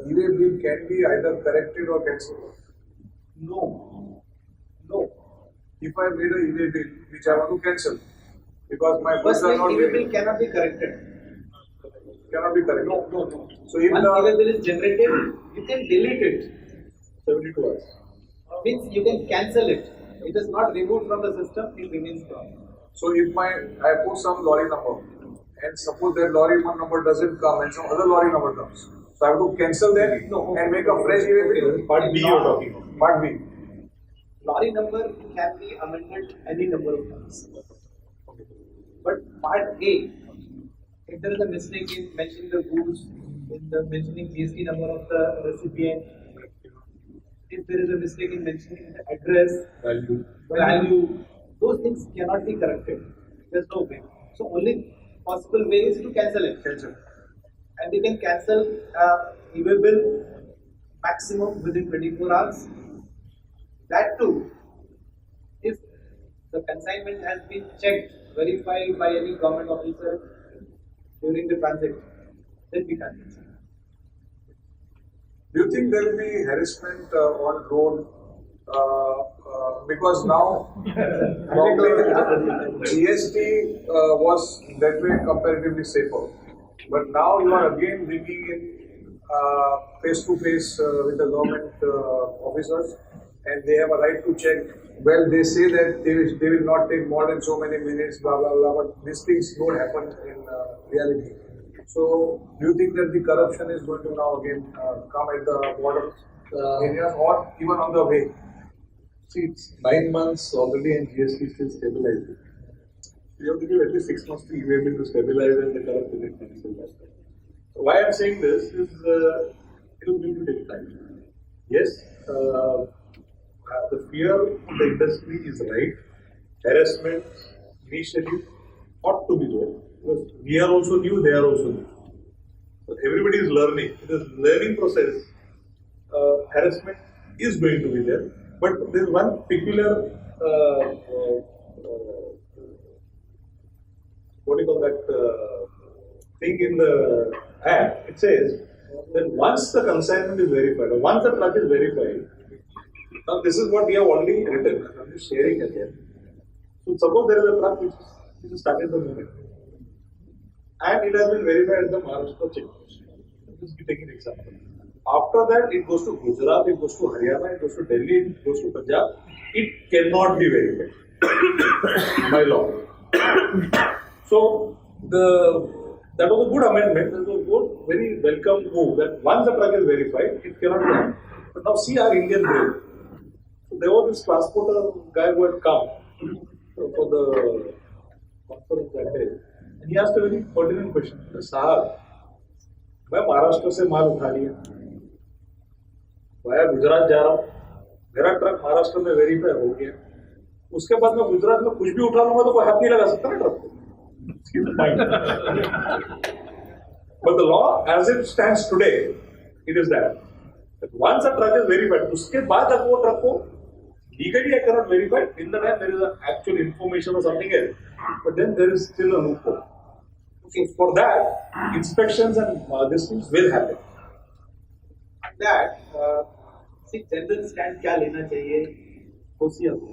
EDII bill can be either corrected or cancelled. No. If I made a EDII bill which I want to cancel because my goods Firstly, are not EDII bill ready, cannot be corrected. cannot be corrected. No. So if Once the EDII bill is generated, you can delete it. 72 hours. Means you can cancel it. It is not removed from the system, it remains gone. so if I put some lorry number and suppose that lorry number doesn't come and some other lorry number comes, so I have to cancel that and make a fresh EDII bill. Part B you are talking about. Part B. Lorry number can be amended any number of times. But part A, if there is a mistake in mentioning the goods, in the mentioning GST number of the recipient, if there is a mistake in mentioning the address, value, those things cannot be corrected. There's no way. So only possible way is to cancel it. And you can cancel EDII bill maximum within 24 hours. That too, if the consignment has been checked, verified by any government officer during the transit, then we can cancel. Do you think there will be harassment on road? Because now GST was that way comparatively safer, but now you are again bringing in face to face with the government officers, and they have a right to check. Well, they say that they will not take more than so many minutes, blah blah blah. But these things don't happen in reality. So, do you think that the corruption is going to now again come at the border areas or even on the way? See, it's 9 months already and GST is still stabilized. You have to give at least 6 months to EDII bill to stabilize and the corruption is cancelled. So why I'm saying this is it will need to take time. Yes, the fear of the industry is right. Harassment initially ought to be there. Because we are also new, they are also new. So everybody is learning. In this learning process, harassment is going to be there. But there is one peculiar, what do you call that, thing in the app. It says that once the consignment is verified, or once the truck is verified, now this is what we have already written. I'm just sharing it here. So suppose there is a truck which is started the movement, and it has been verified at the Maharashtra checkpost. Just be taking an example. After that, it goes to Gujarat, it goes to Haryana, it goes to Delhi, it goes to Punjab. It cannot be verified by law. So that was a good amendment. That was a good, very welcome move. That once the truck is verified, it cannot be done. But now see our Indian brain. So there was this transporter guy who had come for the conference that day, and he asked a very pertinent question. Sahab, मैं महाराष्ट्र से माल उठा लिया, मैं गुजरात जा रहा हूँ, मेरा truck Maharashtra में वेरीफाई हो गया, उसके बाद मैं गुजरात में कुछ भी उठा लूंगा तो कोई हाथ नहीं लगा सकता ना ट्रक को. But the law as it stands today, it is that once a truck is verified, उसके बाद अगर वो ट्रक को legally I cannot verify. In the time there is an actual information or something else, but then there is still a loophole. So for that, inspections and these things will happen. That see general stand क्या लेना चाहिए कोसिया को,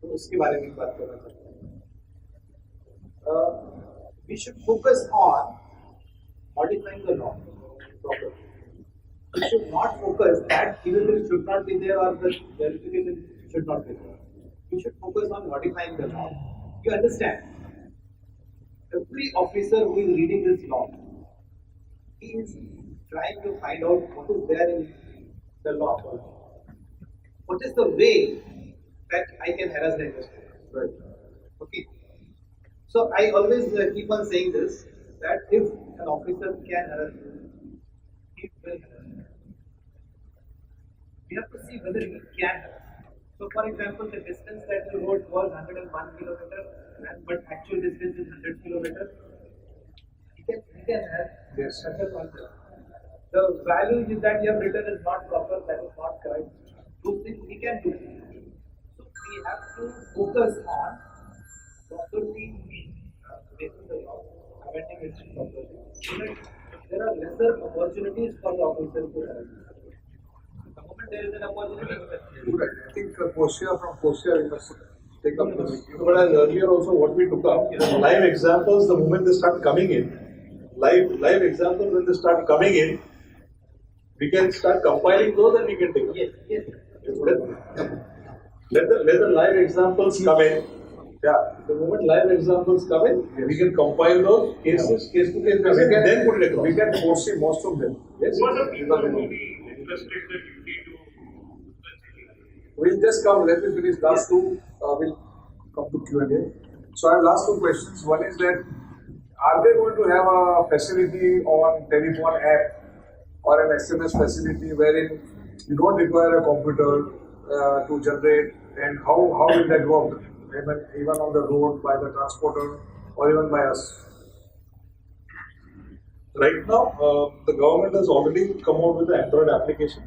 तो उसके बारे में बात करना चाहते हैं. We should focus on modifying the law properly. We should not focus that e-way should not be there or the verification should not be there. We should focus on modifying the law. You understand? Every officer who is reading this law, he is trying to find out what is there in the law. What is the way that I can harass the investor? Right. Okay. So I always keep on saying this, that if an officer can harass you, he will harass you. We have to see whether he can harass. So for example, the distance that you wrote was 101 kilometers, but actual distance is 100 kilometers. He can have Yes. the value that you have written is not proper, that is not correct. Those things he can do. So we have to focus on properly making the law, amending it properly, so that there are lesser opportunities for the officers to harass. The moment there is an opportunity, I think Kosia from Kosia we must take up the But as earlier also what we took up, live examples the moment they start coming in, live examples when they start coming in, we can start compiling those and we can take up. yes. Let the live examples come in. Yeah, the moment live examples come in, we can compile those cases, case to case basis, and then put it across. We can foresee most of them. Yes. What are people who will be interested that you need to? We'll just come, let me finish last two, we'll come to Q&A. So I have last two questions. One is that, are they going to have a facility on telephone app or an SMS facility wherein you don't require a computer to generate, and how will that work? Even on the road by the transporter or even by us? Right now, the government has already come out with the Android application.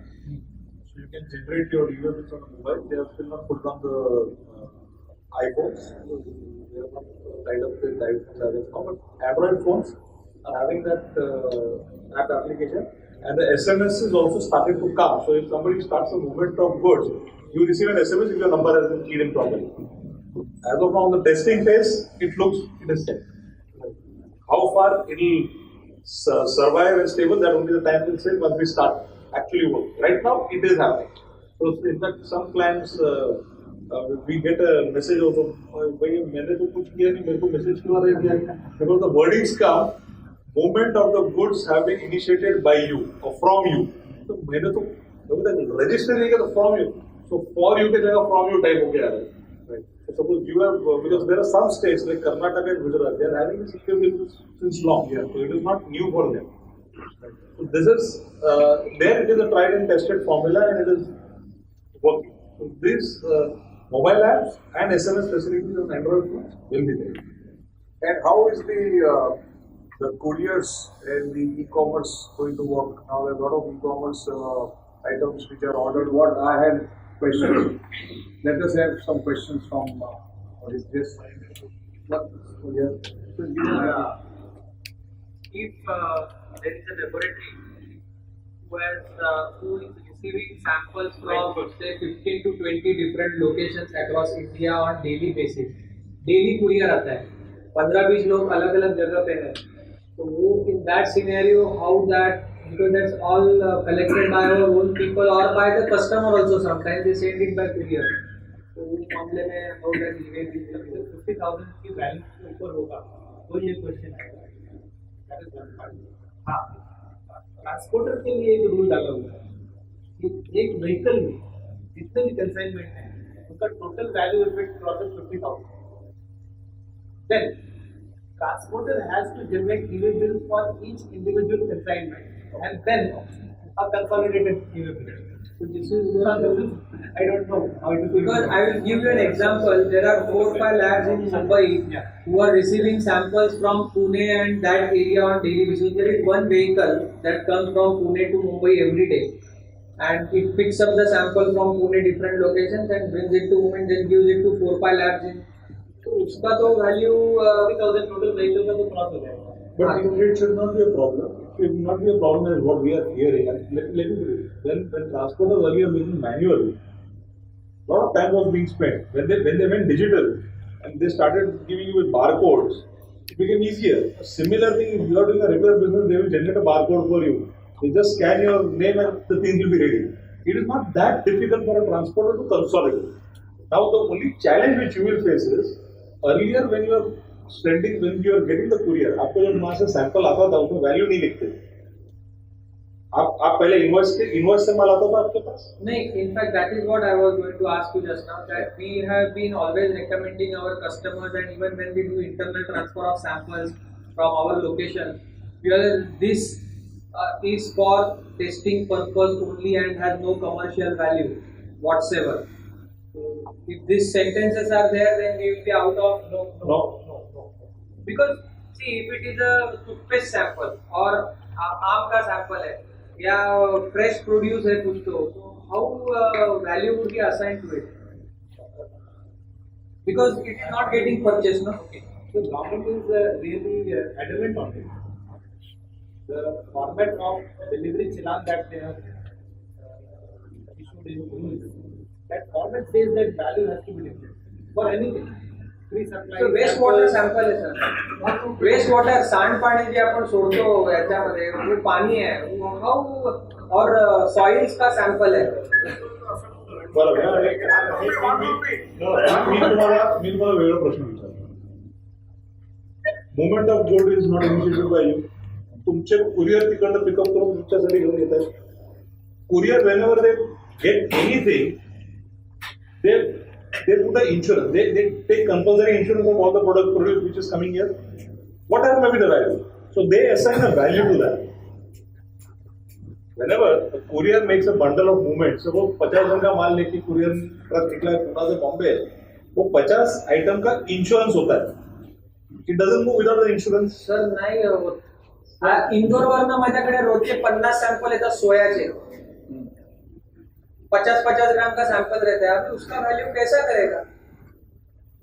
So you can generate your e-bills on the mobile. They have still not put on the iPhones. They have not tied up with iPhones as of now, but Android phones are having that app application. And the SMS is also started to come. So if somebody starts a movement of goods, you receive an SMS if your number has been keyed in properly. As of now, on the testing phase, it is set. How far it will survive and stable, that only the time will say once we start actually working. Right now, it is happening. So in fact, some clients, we get a message also, because the wordings come, movement of the goods have been initiated by you or from you. So register from you. So for you, from you type okay. Right. So suppose you have, because there are some states like Karnataka and Gujarat, they are having this e-bill since long. Yeah. So it is not new for them. Right. So this is, there it is a tried and tested formula and it is working. So these mobile apps and SMS facilities on Android phones will be there. And how is the the couriers and the e-commerce going to work. Now there are a lot of e-commerce items which are ordered. What I had questions. Let us have some questions from what is this? What? Yeah. If there is a laboratory who is receiving samples from say 15 to 20 different locations across India on daily basis, daily courier आता है, 15-20 लोग अलग अलग जगह पे हैं, तो वो in that scenario how that, because that's all collected by our own people or by the customer also, sometimes they send it by courier, तो उस मामले में how that e-way bill 50,000 की वैल्यू के ऊपर होगा तो ये क्वेश्चन आएगा। That is one part. हाँ, ट्रांसपोर्टर के लिए एक रूल डाला हुआ है कि एक व्हीकल में जितने भी कंसाइनमेंट है उनका total value effect crosses 50,000, then transporter has to generate e-way bill for each individual consignment and then a consolidated e-way bill. So this is I don't know how it is. Because I will give you an example. There are 4-5 labs in Mumbai who are receiving samples from Pune and that area on daily basis. There is one vehicle that comes from Pune to Mumbai every day, and it picks up the sample from Pune different locations and brings it to Mumbai and then gives it to 4-5 labs in. तो उसका तो value 50,000 total vehicle का तो cross हो जाएगा। But it should not be a problem. It should not be a problem as what we are hearing. And let me put it. When transporters earlier making manually, a lot of time was being spent. When they went digital and they started giving you with barcodes, it became easier. A similar thing, if you are doing a regular business, they will generate a barcode for you. They just scan your name and the things will be ready. It is not that difficult for a transporter to consolidate. Now the only challenge which you will face is, earlier when you are getting the courier, आपको जब वहाँ से sample आता था उसमें value नहीं लिखते। आप पहले इनवॉइस से माल आता था आपके पास? नहीं, in fact that is what I was going to ask you just now, that we have been always recommending our customers, and even when we do internal transfer of samples from our location, this is for testing purpose only and has no commercial value whatsoever. If these sentences are there, then we will be out of No. Because see, if it is a toothpaste sample or आम का sample है या fresh produce है कुछ तो how value would be assigned to it? Because it is not getting purchased, no? So government is really adamant on it. The format of delivery challan that they have issued in rules, that format says that value has to be declared for anything. So waste water sample है sir, waste water सांडपाणी जे आपण सोडतो याच्यामध्ये वो पाणी आहे, how और soils का sample है. बरोबर. मी तुम्हाला वेगळा प्रश्न विचारतो. Movement of good is not initiated by you. तुमचे कुरिअर तिकडनं पिकअप करून तुमच्यासाठी घेऊन येत आहेत. Courier whenever they get anything, they put the insurance. They take compulsory insurance of all the product which is coming here. Whatever may be the value. So they assign a value to that. Whenever a courier makes a bundle of movement, so वो 50 run का माल लेके courier truck निकला है पुणे से बॉम्बे, वो 50 item का insurance होता है. It doesn't move without the insurance. Sir नाही होत. इंदोरवरनं माझ्याकडे रोजचे 50 सॅम्पल येतात सोयाचे. 50-50 ग्राम का सैंपल रहता है, अभी उसका वैल्यू कैसा करेगा?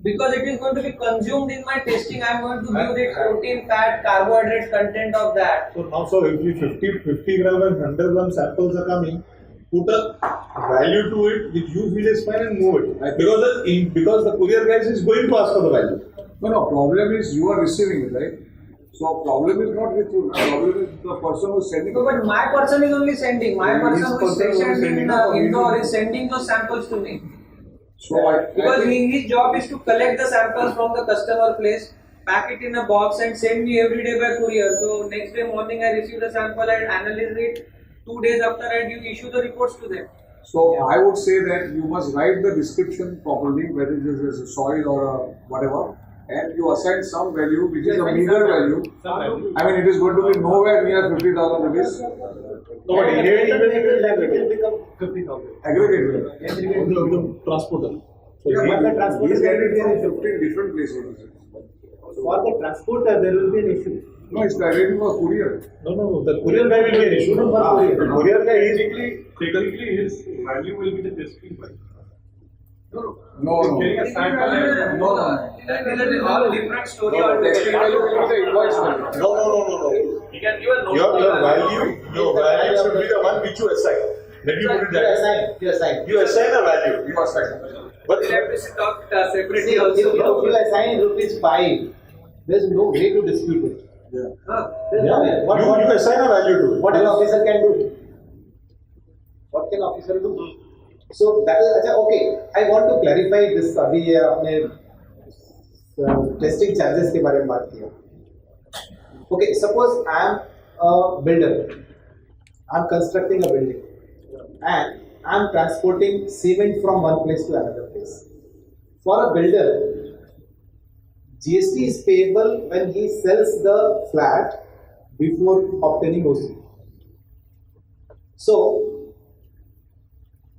Because it is going to be consumed in my testing, I am going to give the protein, fat, carbohydrate content of that. So now, sir, if 50 gram and 100 gram samples are coming, put a value to it which you feel is fine and move it. Because the courier guys is going to ask for the value. No, problem is you are receiving it, right? So problem is not with you. Problem is the person who is sending. No, but my person is only sending. My person who is stationed in Indore is sending those samples to me. So because his job is to collect the samples from the customer place, pack it in a box and send me every day by courier. So next day morning I receive the sample and analyze it. 2 days after and you issue the reports to them. So I would say that you must write the description properly, whether it is a soil or a whatever, and you assign some value which is a meager value. I mean, it is going to be nowhere near 50,000 rupees. No, but it will become 50,000. Aggregate. Transporter. So but the transporter he's getting it from 15 different places. for the transporter, there will be an issue. No, it's directly for courier. No. The courier guy will be an issue. No, the courier guy is Technically, his value will be the discrete value. No. Getting a sample and No. all different story No, altogether. testing value will be the invoice value. No. You can give a note. Your value should be the one which you assign. Let me put it that way. You assign a value. You must have. But We'll have to talk separately See, also. if you assign rupees 5, there's no way to dispute it. There's no way. you assign a value to it. What an officer can do? What can officer do? So that is अच्छा, okay. I want to clarify this. अभी ये आपने testing charges के बारे में बात किया. Okay, suppose I am a builder. I am constructing a building, and I am transporting cement from one place to another place. For a builder, GST is payable when he sells the flat before obtaining OC. So,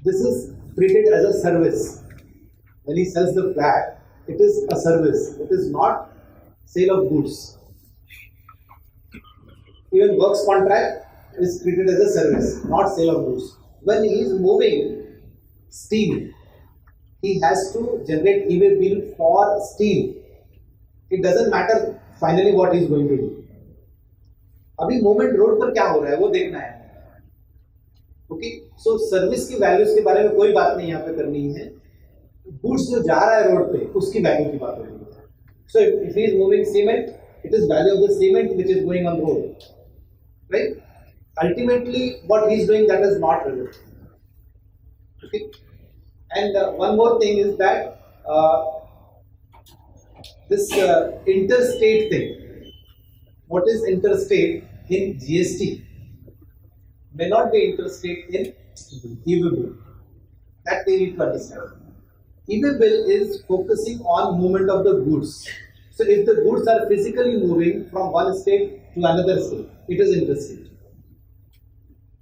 this is treated as a service. When he sells the flat, it is a service. It is not sale of goods. Even works contract is treated as a service, not sale of goods. When he is moving steel, he has to generate e-way bill for steel. It doesn't matter finally what he is going to do. अभी moment road पर क्या हो रहा है वो देखना है. Okay, so service की वैल्यूज के बारे में कोई बात नहीं यहाँ पे करनी है. गुड्स जो जा रहा है रोड पे उसकी वैल्यू की बात हो रही है. So if he is moving cement, it is value of the cement which is going on road, right? Ultimately, what he is doing, that is not relevant. Okay, and one more thing is that this interstate thing. What is interstate in GST may not be interstate in e-way bill. That we need to understand. E-way bill is focusing on movement of the goods. So if the goods are physically moving from one state to another state, it is interstate.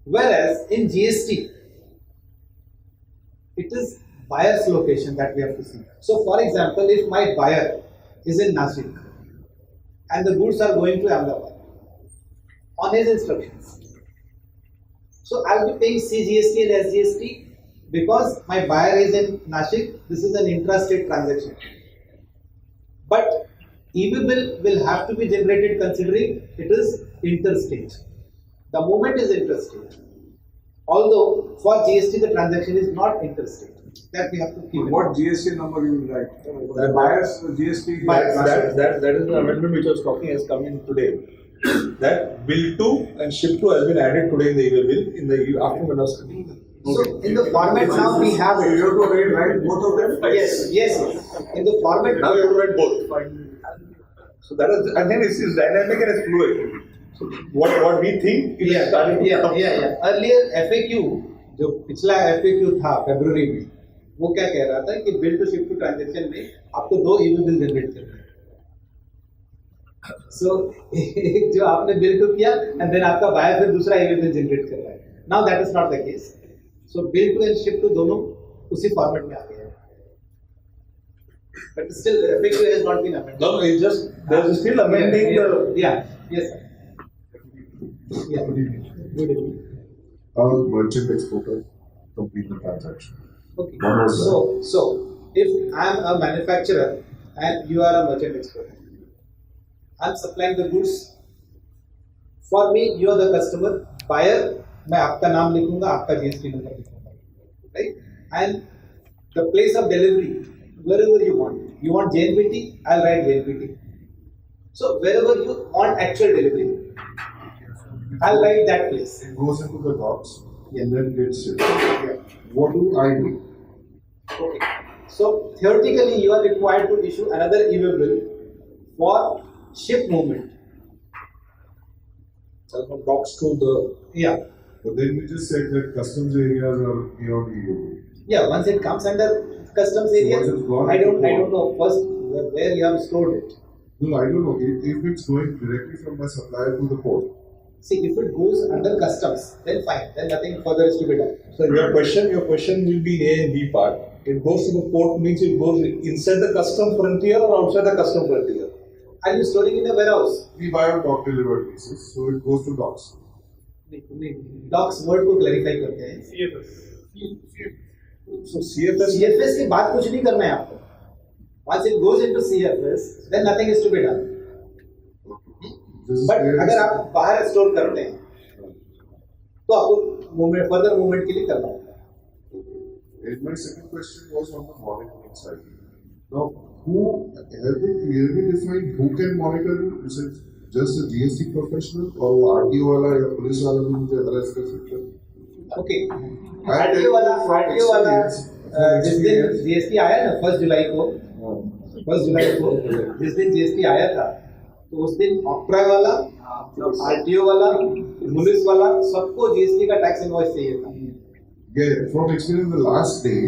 Whereas in GST, it is buyer's location that we have to see. So for example, if my buyer is in Nashik and the goods are going to Ahmedabad on his instructions, so I'll be paying CGST and SGST because my buyer is in Nashik. This is an intrastate transaction. But e-way bill will have to be generated considering it is interstate. The movement is interstate. Although for GST the transaction is not interstate. That we have to keep. What GST number you will write? The buyer's GST. That is the amendment which I was talking has come in today. That bill to and ship to has been added today in the e-way bill in the afternoon of study. So in the format now we have. You have to write both of them. Yes. In the format Now you have to write both. So that is, I think this is dynamic and it's fluid. So what we think is starting to come. Earlier FAQ, जो पिछला FAQ था फरवरी में, वो क्या कह रहा था कि bill to ship to transaction में आपको 2 ई-वे बिल जनरेट करना है. सो जो आपने बिल टू किया एंड देन आपका बायर फिर दूसरा ई-वे बिल जनरेट कर रहा है. Now that is not the case. So bill to and ship to दोनों उसी फॉर्मेट में आ गए हैं. But still FAQ has not been amended. No, it's just there's still amending the. Yes sir. Yeah. Good evening. Merchant exporter complete the transaction. Okay. One more So if I am a manufacturer and you are a merchant exporter, I am supplying the goods. For me, you are the customer. Buyer, मैं आपका नाम लिखूंगा, आपका GST number लिखूंगा, right? And the place of delivery, wherever you want. You want JNPT, I'll write JNPT. So wherever you want actual delivery, I'll write that place. It goes into the box and then gets shipped. Yeah. What do I do? Okay. So theoretically, you are required to issue another e-way bill for ship movement. So from box to the. Yeah. But then you just said that customs areas are beyond EU. Yeah. Once it comes under customs area, once it's gone I don't into know first where you have stored it. No, I don't know. If it's going directly from my supplier to the port. See, if it goes under customs, then fine. Then nothing further is to be done. So your question will be in A and B part. It goes to the port means it goes inside the custom frontier or outside the custom frontier. Are you storing in a warehouse? We buy on dog delivered basis, so it goes to dogs. Docs word को clarify करते हैं. So CFS. CFS की बात कुछ नहीं करना है आपको. Once it goes into CFS, then nothing is to be done. But अगर आप बाहर स्टोर करते हैं, तो आपको मूवमेंट फर्दर मूवमेंट के लिए करना होगा. My second question was on the monitoring side. Now, who have they clearly defined who can monitor you? Is it just a GST professional or RTO वाला या पुलिस वाला भी मुझे अरेस्ट कर सकता है? Okay. RTO वाला जिस दिन GST आया ना 1 जुलाई को जिस दिन GST आया था, तो उस दिन ऑक्ट्रा वाला, RTO वाला, पुलिस वाला सबको GST का टैक्स इनवॉइस चाहिए था. Yeah, from experience, the last day,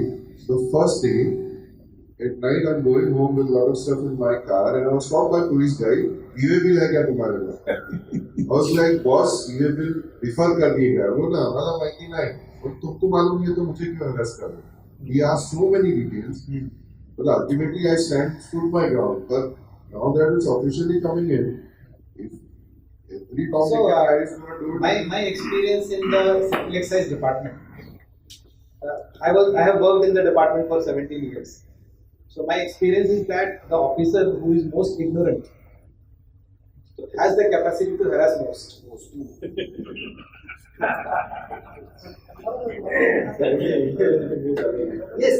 the first day, at night I'm going home with a lot of stuff in my car and I was stopped by police guy. EDII bill है क्या तुम्हारे पास? I was like, boss, EDII bill refer कर दिएगा. वो ना हमारा मायने नहीं. और तुमको मालूम नहीं है तो मुझे क्यों arrest कर रहे हो? He asked so many details, but ultimately I stood my ground. But now that it's officially coming in, if every Tom Dick and Harry is going to do it. My experience in the civil excise department. I have worked in the department for 17 years. So my experience is that the officer who is most ignorant has the capacity to harass most. Yes,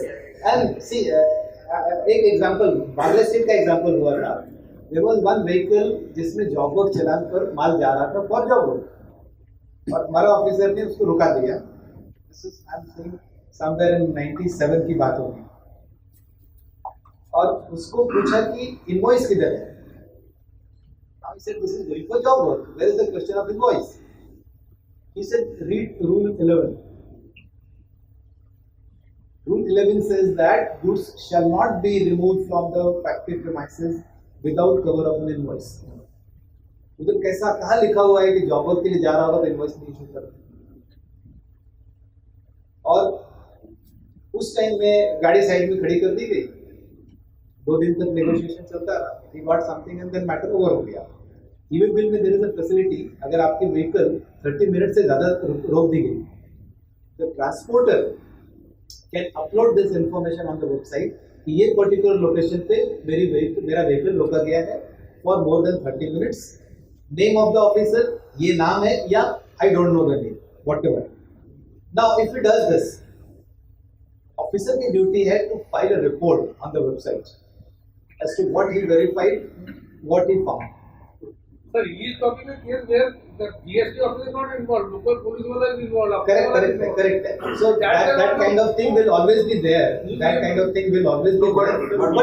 and see, एक example, Bangla state का example हुआ था. There was one vehicle जिसमें job work चलान पर माल जा रहा था for job work, और हमारा ऑफिसर ने उसको रुका दिया. This is I'm saying somewhere in 97 की बात होगी. और उसको पूछा कि इनवॉइस किधर है? I said this is going for job work. Where is the question of invoice? He said read rule 11. Rule 11 says that goods shall not be removed from the factory premises without cover of an invoice. उधर कैसा कहाँ लिखा हुआ है कि job work के लिए जा रहा होगा तो इनवॉइस नहीं इशू करते. और उस टाइम में गाड़ी साइड में खड़ी कर दी गई. 2 दिन तक नेगोशिएशन चलता रहा. He got something and then matter over हो गया. EDII बिल में there is a facility, अगर आपकी व्हीकल 30 मिनट से ज़्यादा रोक दी गई, the transporter can upload this information on the website कि ये particular location पे मेरा व्हीकल रोका गया है for more than 30 minutes. Name of the officer ये नाम है या I don't know the name, whatever. Now if he does this, officer की duty है to file a report on the website as to what he verified, what he found. Sir, he is talking a case where the GST officer is not involved, local police is involved. Correct. So that kind of thing will always be there. That kind of thing will always be there. But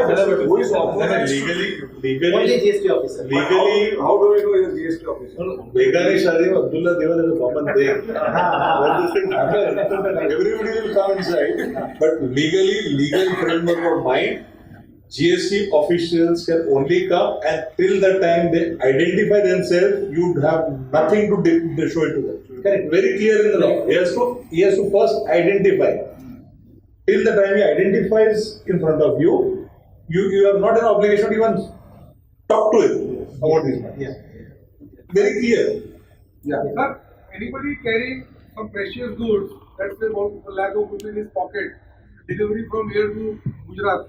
who is legally Only GST officer. legally How do we know he is GST officer? Begani Shadi of Abdullah Dewan is a common thing. When this thing happens, everybody will come inside. But legal framework of mind, GST officials can only come and till the time they identify themselves, you have nothing to show it to them. Correct. Very clear in the law. He has to first identify. Till the time he identifies in front of you, you have not an obligation to even talk to him about this matter. Yeah. Very clear. Yeah. Sir, anybody carrying some precious goods, let's say about a lakh of goods in his pocket, delivery from here to Gujarat.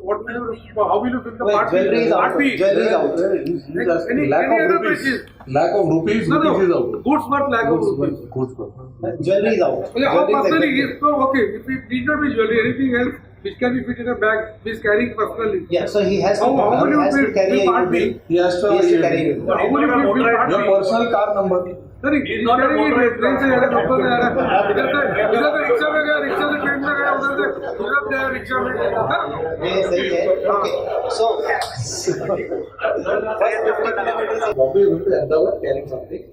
What will you, how will you fill the part? Jewelry is out. Jewelry is out. Any other purchase? Lack of rupees, No. rupees is out. Goods worth lakh of rupees. Jewelry is out. Yeah, how Jewelry is personally, exempted. so okay, if it need not be jewelry, anything else which can be fit in a bag, he is carrying personally. Yeah, so he has to, How will you has to fill carry part a B? bill. He has to He has to carry it. How will you fill part your B? personal car number. Sir, he is not carrying it. Train से आया, local से आया, इधर से rickshaw में गया, rickshaw से train में गया, उधर से यूरोप गया रिक्शा में. ये सही है. Okay, so Probably going to end up carrying something.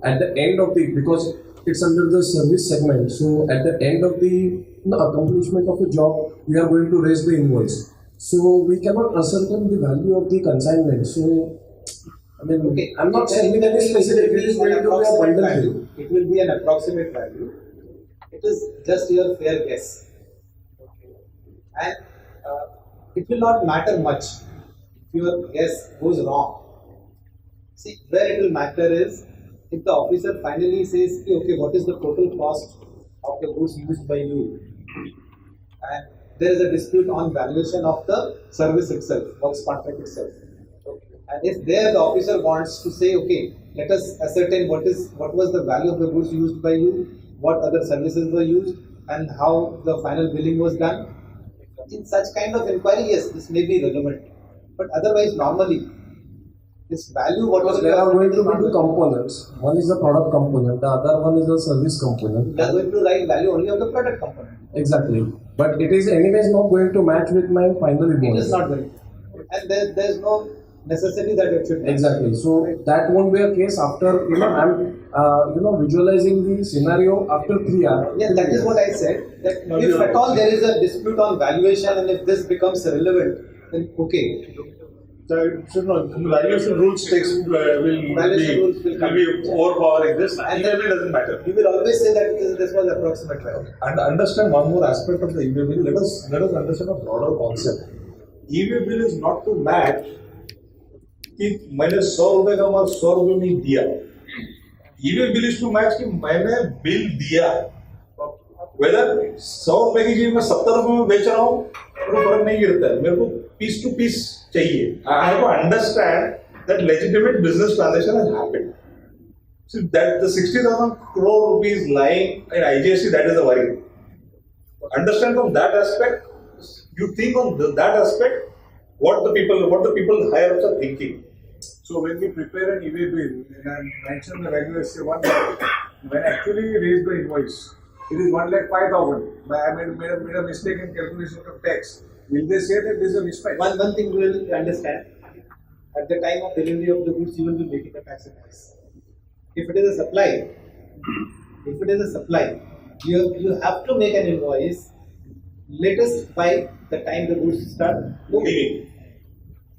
At the end of the, because it's under the service segment, so at the end of the accomplishment of a job, we are going to raise the invoice. So we cannot ascertain the value of the consignment. So I mean, okay, I'm not saying any specific. It is going to be a bundle value. thing. It will be an approximate value. It is just your fair guess. And it will not matter much your guess goes wrong, see where it will matter is if the officer finally says, okay, what is the total cost of the goods used by you, and there is a dispute on valuation of the service itself, works contract itself. And if there the officer wants to say, okay, let us ascertain what was the value of the goods used by you, what other services were used, and how the final billing was done. In such kind of inquiry, yes, this may be relevant. But otherwise, normally, this value, what was Because there are going to be two components. One is the product component, the other one is the service component. we are going to write value only of the product component. Exactly. But it is anyways not going to match with my final It invoice. is not going to. And there is no necessity that it should. Exactly. So that won't be a case after, I'm visualizing the scenario after 3 hours. Yeah, that is what I said. That if at all there is a dispute on valuation and if this becomes relevant, then okay. So no, valuation rules Valuation rules will come. be overpowering this. And EWA bill doesn't matter. You will always say that this was approximate value. And understand one more aspect of the EWA bill. Let us understand a broader concept. EWA bill is not to match कि मैंने 100 रुपए का माल 100 रुपए में ही दिया. EWA bill is to match कि मैंने bill दिया. Whether 100 रुपए की चीज मैं 70 रुपए में बेच रहा हूँ, तो फर्क नहीं गिरता है. मेरे को पीस टू पीस चाहिए. I have to understand that legitimate business transaction has happened. So that the 60,000 crore rupees lying in IGST, that is a worry. Understand from that aspect. You think on that aspect what the people higher ups are thinking. So when we prepare an EWA bill, and I mention the value as 1 lakh, when I actually raise the invoice, it is 1,05,000. I made a mistake in calculation of tax. Will they say that there is a mismatch? One thing we will understand, at the time of delivery of the goods, you will be making a tax invoice. If it is a supply, you have to make an invoice latest by the time the goods start moving.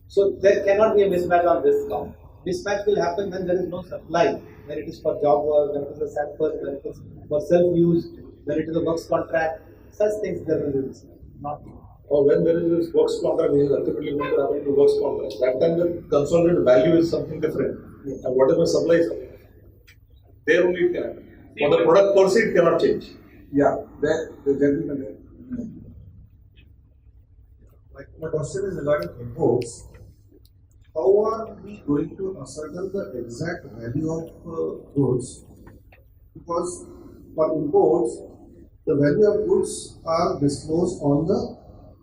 So there cannot be a mismatch on this count. Mismatch will happen when there is no supply, when it is for job work, when it is a sample, when it is for self-use, when it is a works contract. Such things there will be mismatch. Not Or when there is this works contract, which is ultimately going to happen to works contract. That time the consolidated value is something different. And whatever supply is, there only it can happen. For the product per se, it cannot change. Yeah, the gentleman there. My question is regarding imports. How are we going to ascertain the exact value of goods? Because for imports, the value of goods are disclosed on the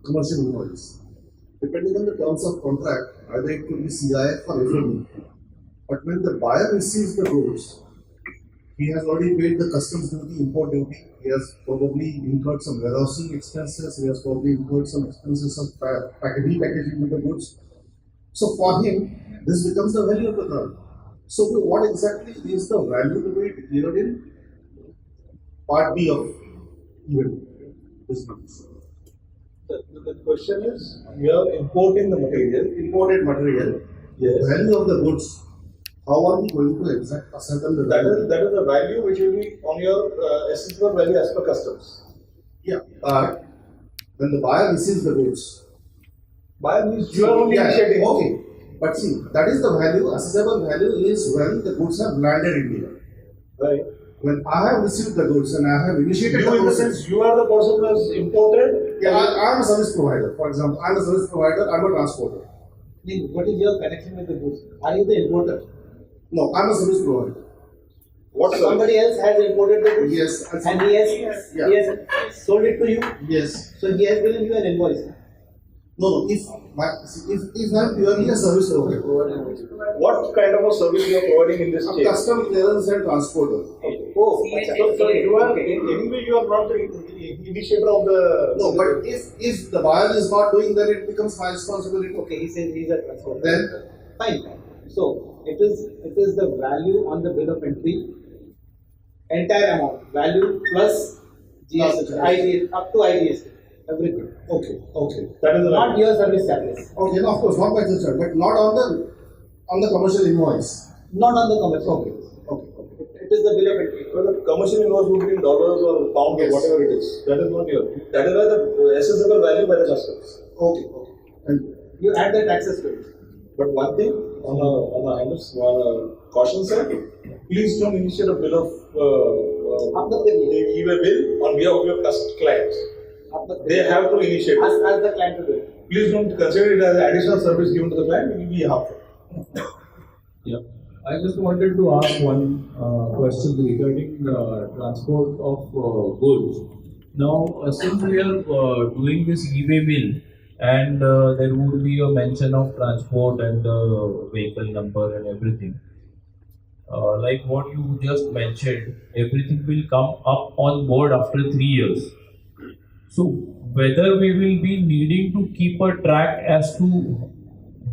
commercial invoice. Depending on the terms of contract, either it could be CIF or FOB. But when the buyer receives the goods, he has already paid the customs duty, import duty. He has probably incurred some warehousing expenses. He has probably incurred some expenses of repackaging of the goods. So for him, this becomes the value of the product. So what exactly is the value to be declared in Part B of this month? The question is, you are importing the material. Imported material, Yes. value of the goods. How are we going to ascertain the value? That is the value which will be on your assessable value as per customs. Yeah, but when the buyer receives the goods, Buyer means you are only yeah, initiating. okay. But see, that is the value, assessable value is when the goods have landed in India. Right. When I have received the goods and I have initiated You the in the process, sense you are the person who has imported. yeah, I am a service provider. For example, I am a service provider, I am a transporter. I mean, what is your connection with the goods? Are you the importer? No, I am a service provider. What Somebody else has imported the goods. Yes, And he has sold it to you. yes. So he has given you an invoice. No, if I am purely a service provider, What kind of a service you are providing in this a case? custom clearance and transporter. Oh, So you are anyway you are not the initiator of the. No, but if the buyer is not doing, then it becomes my responsibility. okay, he says he's a transporter. Then Fine. So it is the value on the bill of entry, entire amount, value plus GST, up to IGST, everything. okay. That is the Not your service charges. Okay, no, of course, not by the charge, but not on the commercial invoice. Not on the commercial. Okay. It is the bill of entry. So the commercial invoice would be in dollars or pounds or whatever it is. That is not your. That is why the assessable value by the customs. Okay. And You add the taxes to it. But one thing on a caution side, please don't initiate a bill of e-way bill on behalf of your clients. They have to initiate. Ask the client to do it. Please don't consider it as an additional service given to the client. It will be harmful. Yeah. I just wanted to ask one question regarding transport of goods. Now, since we are doing this e-way bill, and there would be a mention of transport and the vehicle number and everything. Like what you just mentioned, everything will come up on board after 3 years. So whether we will be needing to keep a track as to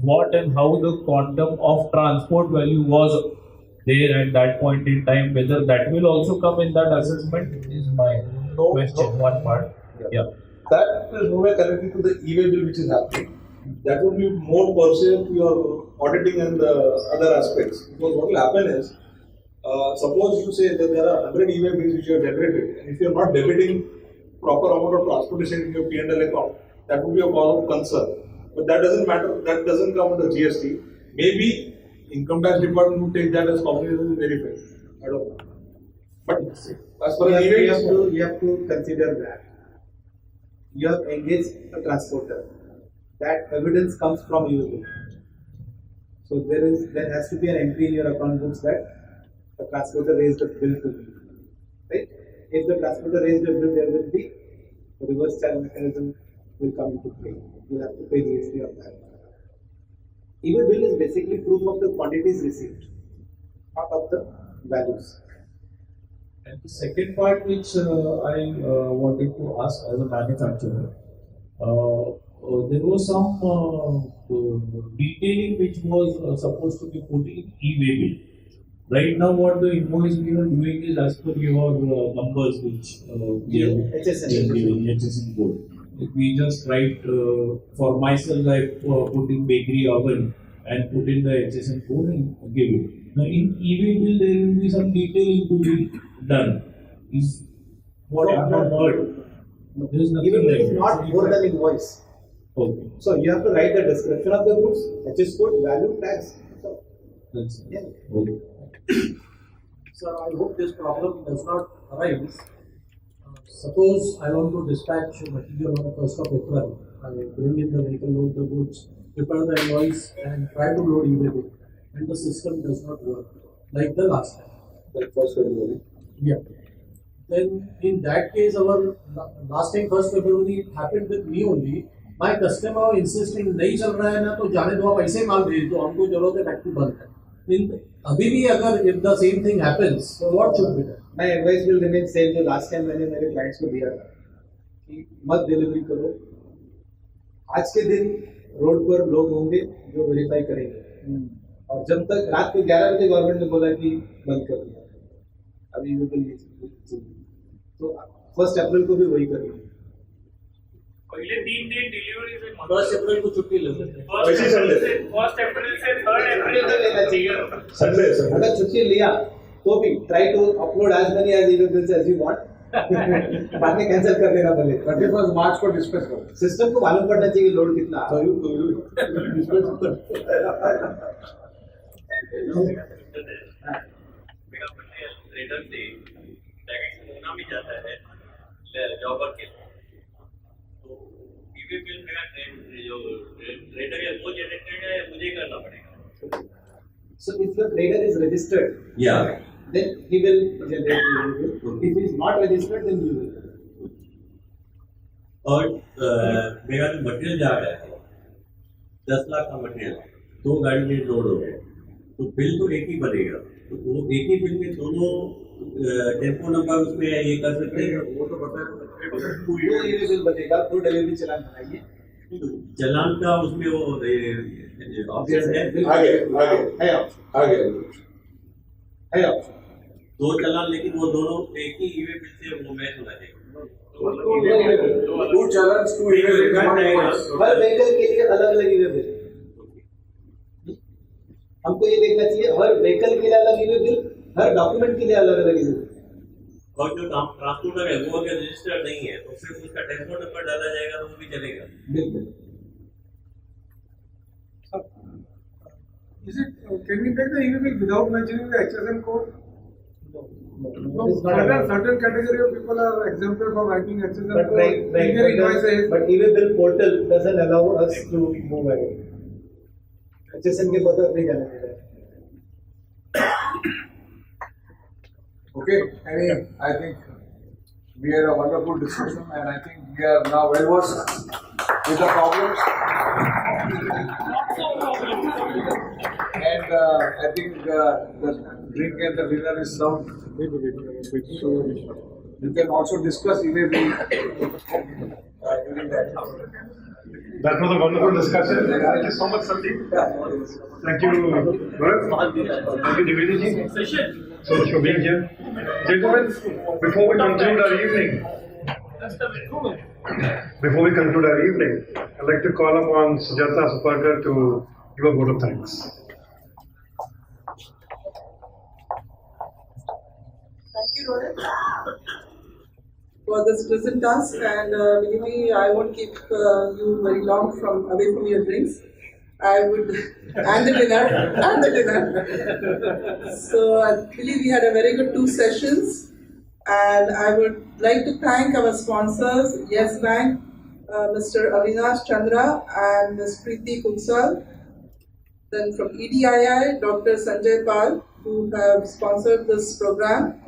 what and how the quantum of transport value was there at that point in time, whether that will also come in that assessment is my question. One part. Yeah. That is nowhere connected to the e-way bill which is happening. That would be more pursuant to your auditing and the other aspects. Because what will happen is, suppose you say that there are 100 e-way bills which you have generated, and if you are not debiting proper amount of transportation in your P&L account, that would be a cause of concern. But that doesn't matter, that doesn't come under GST. Maybe income tax department would take that as cognizance and verify. I don't know. But as far as you have to consider that. You have engaged a transporter. That evidence comes from you. So there has to be an entry in your account books that the transporter raised a bill to you. Right? If the transporter raised a bill, there will be a reverse charge mechanism will come into play. You have to pay GST on that. E-way bill is basically proof of the quantities received, not of the values. And the second part which I wanted to ask as a manufacturer, there was some detailing which was supposed to be put in e-way bill. Right now what the invoice we are doing is as per your numbers which we have HSN code. If we just write, for myself I put in bakery oven and put in the HSN code and give it. Now in e-way bill there will be some detailing to be done. Is what I have not heard. There is nothing E-way bill like is that. not more than invoice. Okay. So you have to write the description of the goods, HS code, value, tax. So, That's yeah. okay. Sir, I hope this problem does not arise. Suppose I want to dispatch material on 1st of April. I bring in the vehicle, load the goods, prepare the invoice, and try to load e-way bill, and the system does not work like the last time. like first February. Yeah. Then in that case, our last time 1st February it happened with me only. My customer insisting नहीं चल रहा है ना तो जाने दो आप ऐसे माल भेज दो हमको जरूरत है फैक्ट्री बंद है. अभी भी अगर if the same thing happens, so what should be done? My advice will remain same जो last time मैंने मेरे clients को दिया था कि मत डिलीवरी करो. आज के दिन रोड पर लोग होंगे जो वेरीफाई करेंगे और जब तक रात को 11 बजे गवर्नमेंट ने बोला कि बंद कर दिया अभी वो तो 1 अप्रैल को भी वही करेंगे. पहले 3 दिन डिलीवरी से 1st अप्रैल को छुट्टी ले सकते हैं. 1st अप्रैल से 3rd अप्रैल तक लेना चाहिए. Sunday. अगर छुट्टी लिया तो भी try to upload as many as e-way bills as you want. बाद में कैंसिल कर देना भले. 31 मार्च को डिस्कस करो. सिस्टम को मालूम पड़ना चाहिए लोड कितना. ट्रेडर से पैकेट होना भी जाता है जॉबर के तो ई-वे बिल मेरा जो ट्रेडर है वो जनरेटेड है मुझे करना पड़ेगा. So if your trader is registered, then he will generate the e-way bill. If he is not registered, then you will. और मेरा जो मटेरियल जा रहा है 10 लाख का मटेरियल 2 गाड़ी में लोड हो गया तो बिल तो एक ही बनेगा. तो वो एक ही बिल में दोनों टेम्पो नंबर उसमें ये कर सकते हैं. वो तो पता है. 2 e-way bill बनेगा, 2 डिलीवरी चलान बनाइए. चलान का उसमें वो ऑप्शन है. आगे है 2 चलान लेकिन वो दोनों एक ही ई-वे बिल से वो मैच होना चाहिए. 2 challenge, 2 e-way. हर व्हीकल के लिए अलग अलग ई-वे बिल. हमको ये देखना चाहिए हर व्हीकल के लिए अलग ई-वे बिल, हर डॉक्यूमेंट के लिए अलग अलग ई-वे बिल. और जो ट्रांसपोर्टर है वो अगर रजिस्टर्ड नहीं है तो सिर्फ उसका टेम्पो नंबर डाला जाएगा तो वो भी चलेगा. बिल्कुल. Is it? Can we take the EV bill without mentioning the HSN code? No, certain category of people are exempted from writing HSN But code. right, in their invoices. but e-bill portal doesn't allow us to move ahead. HSN के बदल नहीं जाने देता है. Okay, I think we had a wonderful discussion, and I think we are now well versed with the problems. And I think the drink and the dinner is served. So you can also discuss during that. That was a wonderful discussion. Thank you so much, Sandeep. Thank you, Bharat. Thank you, Dividi ji, so much for being here. Gentlemen, before we conclude our evening, I'd like to call upon Sujata Suparkar to give a vote of thanks. Thank you, Rohit, for this pleasant task, and believe me, I won't keep you very long away from your drinks. I would, and the dinner. So I believe we had a very good 2 sessions, and I would like to thank our sponsors, Yes Bank, Mr. Avinash Chandra and Ms. Preeti Kunsal. Then from EDII, Dr. Sanjay Pal, who have sponsored this program.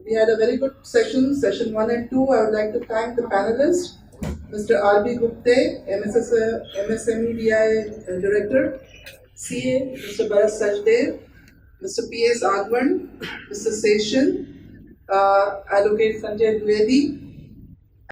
We had a very good session 1 and 2. I would like to thank the panelists, Mr. R.B. Gupte, MSMEDI Director, CA, Mr. Bharat Sajdev, Mr. P.S. Agwan, Mr. Seshan, Advocate Sanjay Dwivedi,